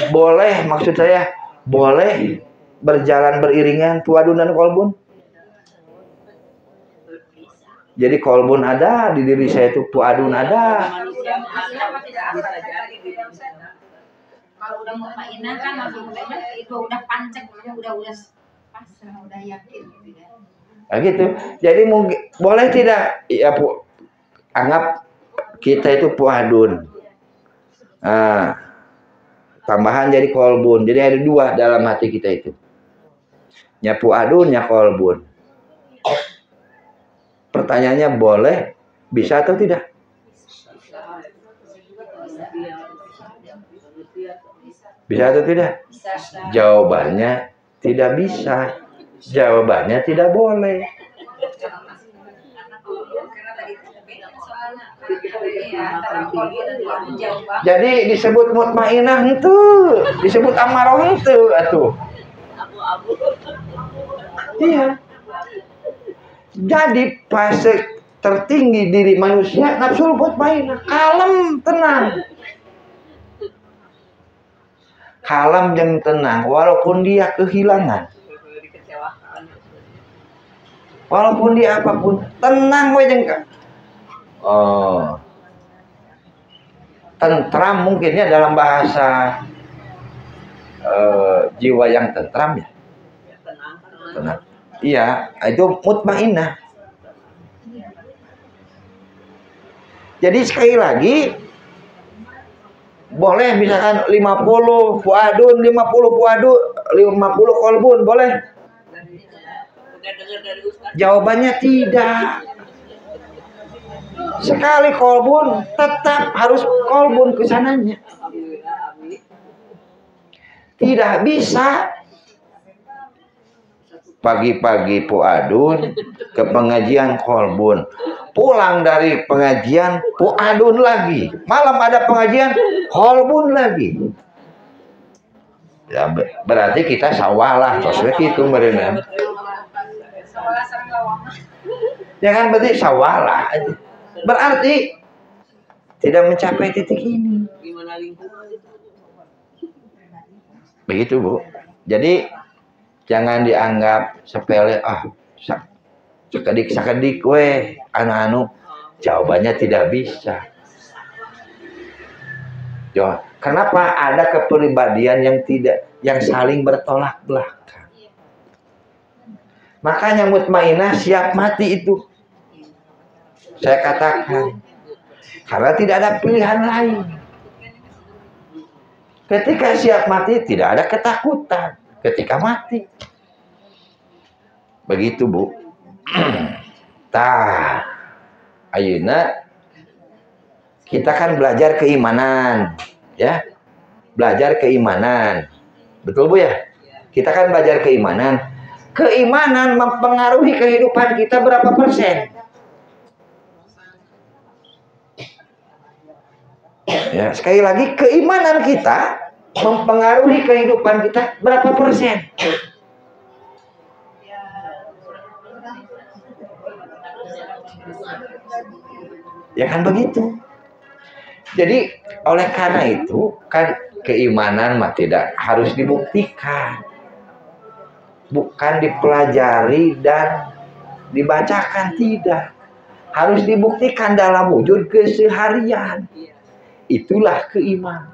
Boleh, maksud saya boleh berjalan beriringan puadun dan qalbun. Jadi qalbun ada di diri saya itu, puadun ada. Kalau udah mutmainnah kan langsung itu udah pancek, udah pasrah, udah yakin gitu ya. Nah, gitu. Jadi mungkin boleh tidak ya Bu, anggap kita itu puadun. Tambahan jadi qalbun. Jadi ada dua dalam hati kita itu. Ya puadun, ya qalbun. Pertanyaannya boleh, bisa atau tidak? Bisa atau tidak? Jawabannya tidak bisa. Jawabannya tidak boleh. Jadi disebut mutmainnah itu, disebut amarah itu atuh. Iya. Jadi fase tertinggi diri manusia nafsul mutmainnah, kalem, tenang. Kalem dan tenang walaupun dia kehilangan. Walaupun dia apapun, tenang we jeung tentram mungkinnya dalam bahasa jiwa yang tentram ya. Tenang. Iya, itu mutmainnah. Jadi sekali lagi boleh misalkan 50 puadun, 50 puadun, 50 qalbun, boleh? Jawabannya tidak. Sekali qalbun tetap harus qalbun kesananya. Tidak bisa pagi-pagi puadun ke pengajian qalbun, pulang dari pengajian puadun lagi, malam ada pengajian qalbun lagi. Ya, berarti kita sawalah terus gitu mereka. Ya kan berarti sawalah. Berarti tidak mencapai titik ini. Begitu Bu. Jadi jangan dianggap sepele, sakedik we anu-anu. Jawabannya tidak bisa. Kenapa ada kepribadian yang saling bertolak belakang? Makanya mutmainnah siap mati itu. Saya katakan karena tidak ada pilihan lain. Ketika siap mati tidak ada ketakutan ketika mati. Begitu Bu. Ayeuna kita kan belajar keimanan, ya. Belajar keimanan. Betul Bu ya? Kita kan belajar keimanan. Keimanan mempengaruhi kehidupan kita berapa persen? Ya, sekali lagi keimanan kita mempengaruhi kehidupan kita berapa persen? Ya kan begitu. Jadi oleh karena itu kan keimanan mah tidak harus dibuktikan, bukan dipelajari dan dibacakan, tidak, harus dibuktikan dalam wujud keseharian. Itulah keimanan.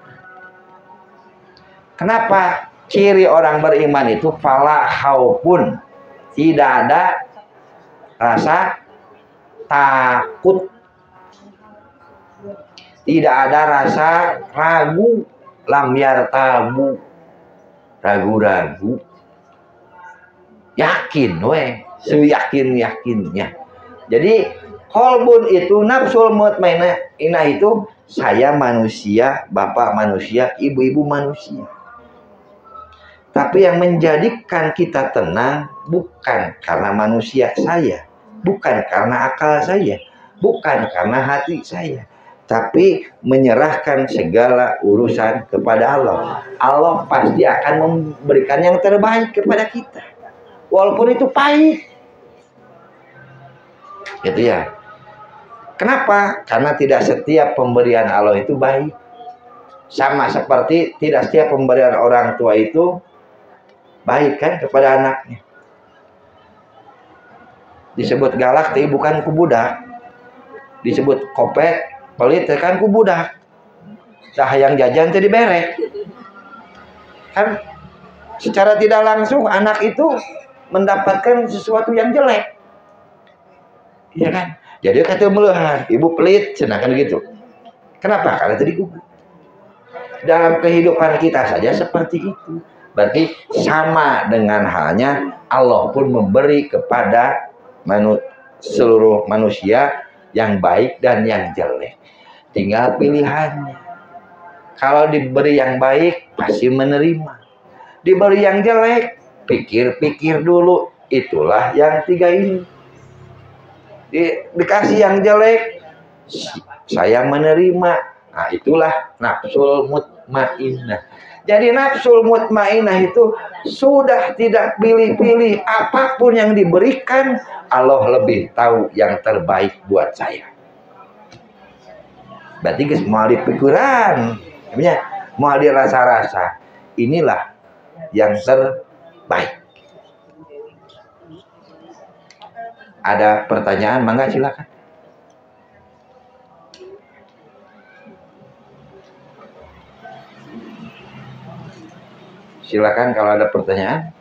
Kenapa ciri orang beriman itu fala khaufun, tidak ada rasa takut, tidak ada rasa ragu, lam yartabu, ragu-ragu, yakin we, seyakin-yakinnya. Jadi qalbun itu nafsul mutmainnah itu saya manusia, bapak manusia, ibu-ibu manusia. Tapi yang menjadikan kita tenang bukan karena manusia saya, bukan karena akal saya, bukan karena hati saya, tapi menyerahkan segala urusan kepada Allah. Allah pasti akan memberikan yang terbaik kepada kita, walaupun itu pahit. Gitu ya. Kenapa? Karena tidak setiap pemberian Allah itu baik. Sama seperti tidak setiap pemberian orang tua itu baik kan kepada anaknya. Disebut galak tapi bukan ku budak. Disebut kopet, pelit kan ku budak. Hayang jajan tadi berek. Kan secara tidak langsung anak itu mendapatkan sesuatu yang jelek. Iya kan? Jadi kata muluhan, ibu pelit, sedangkan gitu. Kenapa? Karena tadi gugup. Dalam kehidupan kita saja seperti itu. Berarti sama dengan halnya Allah pun memberi kepada seluruh manusia yang baik dan yang jelek. Tinggal pilihannya. Kalau diberi yang baik, pasti menerima. Diberi yang jelek, pikir-pikir dulu. Itulah yang tiga ini. Dikasih yang jelek, saya menerima. Nah, itulah nafsul mutmainnah. Jadi nafsul mutmainnah itu sudah tidak pilih-pilih, apapun yang diberikan Allah lebih tahu yang terbaik buat saya. Berarti guys, mau dipikiran, mau dirasa-rasa, inilah yang terbaik. Ada pertanyaan, mangga silakan. Silakan kalau ada pertanyaan.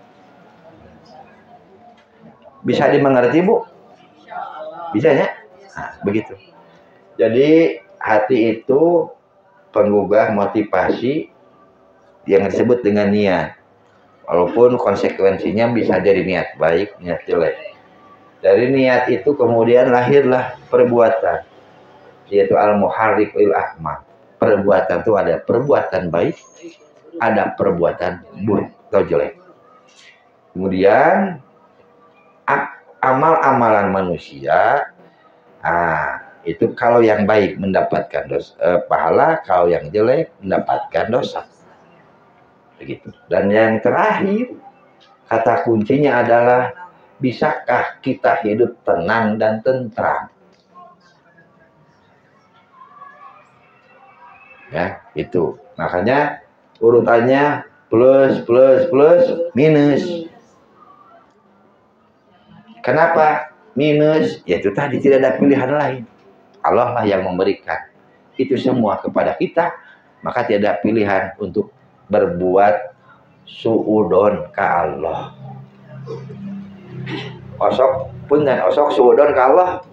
Bisa dimengerti, Bu? Bisa ya? Nah, begitu. Jadi hati itu penggugah motivasi yang disebut dengan niat. Walaupun konsekuensinya bisa dari niat baik, niat jelek. Dari niat itu kemudian lahirlah perbuatan, yaitu al-muharrik lil a'mal. Perbuatan itu ada perbuatan baik, ada perbuatan buruk atau jelek. Kemudian amal-amalan manusia, itu kalau yang baik mendapatkan pahala, kalau yang jelek mendapatkan dosa. Begitu. Dan yang terakhir, kata kuncinya adalah bisakah kita hidup tenang dan tentram? Ya, itu. Makanya urutannya plus, plus, plus, minus. Kenapa minus? Yaitu tadi tidak ada pilihan lain. Allah lah yang memberikan itu semua kepada kita. Maka tidak ada pilihan untuk berbuat suudon ke Allah. Osok pun dan osok suudon ke Allah.